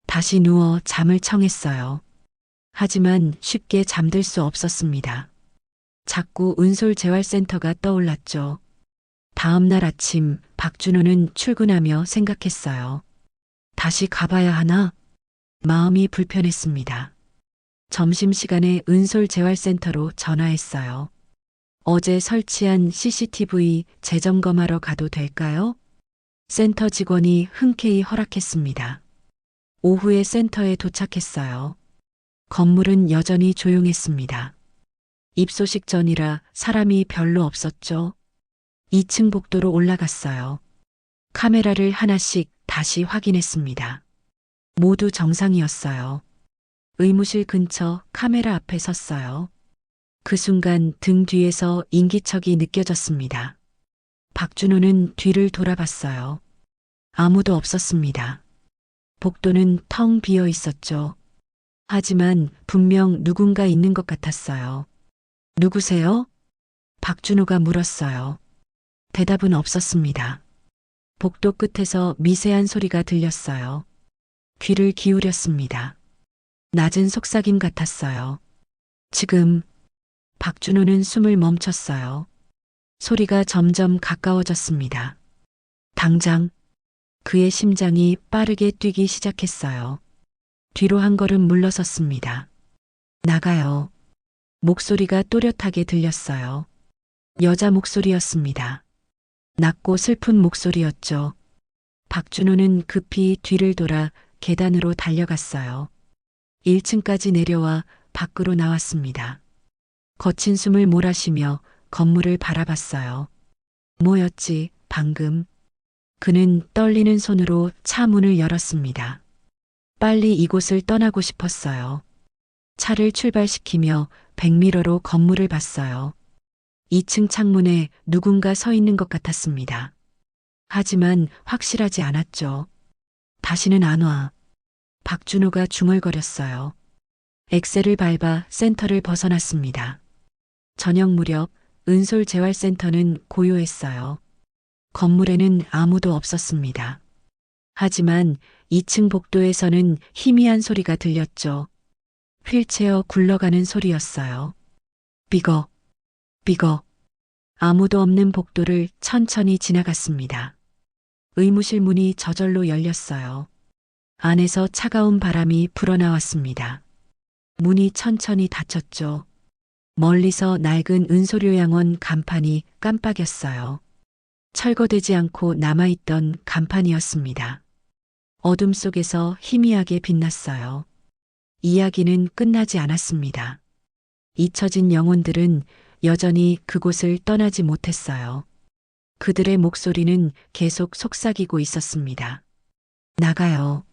A: 다시 누워 잠을 청했어요. 하지만 쉽게 잠들 수 없었습니다. 자꾸 은솔재활센터가 떠올랐죠. 다음 날 아침 박준호는 출근하며 생각했어요. 다시 가봐야 하나? 마음이 불편했습니다. 점심시간에 은솔재활센터로 전화했어요. 어제 설치한 CCTV 재점검하러 가도 될까요? 센터 직원이 흔쾌히 허락했습니다. 오후에 센터에 도착했어요. 건물은 여전히 조용했습니다. 입소식 전이라 사람이 별로 없었죠. 2층 복도로 올라갔어요. 카메라를 하나씩 다시 확인했습니다. 모두 정상이었어요. 의무실 근처 카메라 앞에 섰어요. 그 순간 등 뒤에서 인기척이 느껴졌습니다. 박준호는 뒤를 돌아봤어요. 아무도 없었습니다. 복도는 텅 비어 있었죠. 하지만 분명 누군가 있는 것 같았어요. 누구세요? 박준호가 물었어요. 대답은 없었습니다. 복도 끝에서 미세한 소리가 들렸어요. 귀를 기울였습니다. 낮은 속삭임 같았어요. 지금. 박준호는 숨을 멈췄어요. 소리가 점점 가까워졌습니다. 당장 그의 심장이 빠르게 뛰기 시작했어요. 뒤로 한 걸음 물러섰습니다. 나가요. 목소리가 또렷하게 들렸어요. 여자 목소리였습니다. 낮고 슬픈 목소리였죠. 박준호는 급히 뒤를 돌아 계단으로 달려갔어요. 1층까지 내려와 밖으로 나왔습니다. 거친 숨을 몰아쉬며 건물을 바라봤어요. 뭐였지, 방금? 그는 떨리는 손으로 차 문을 열었습니다. 빨리 이곳을 떠나고 싶었어요. 차를 출발시키며 백미러로 건물을 봤어요. 2층 창문에 누군가 서 있는 것 같았습니다. 하지만 확실하지 않았죠. 다시는 안 와. 박준호가 중얼거렸어요. 엑셀을 밟아 센터를 벗어났습니다. 저녁 무렵 은솔재활센터는 고요했어요. 건물에는 아무도 없었습니다. 하지만 2층 복도에서는 희미한 소리가 들렸죠. 휠체어 굴러가는 소리였어요. 삐걱, 삐걱. 아무도 없는 복도를 천천히 지나갔습니다. 의무실 문이 저절로 열렸어요. 안에서 차가운 바람이 불어나왔습니다. 문이 천천히 닫혔죠. 멀리서 낡은 은소료양원 간판이 깜빡였어요. 철거되지 않고 남아있던 간판이었습니다. 어둠 속에서 희미하게 빛났어요. 이야기는 끝나지 않았습니다. 잊혀진 영혼들은 여전히 그곳을 떠나지 못했어요. 그들의 목소리는 계속 속삭이고 있었습니다. 나가요.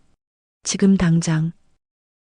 A: 지금 당장.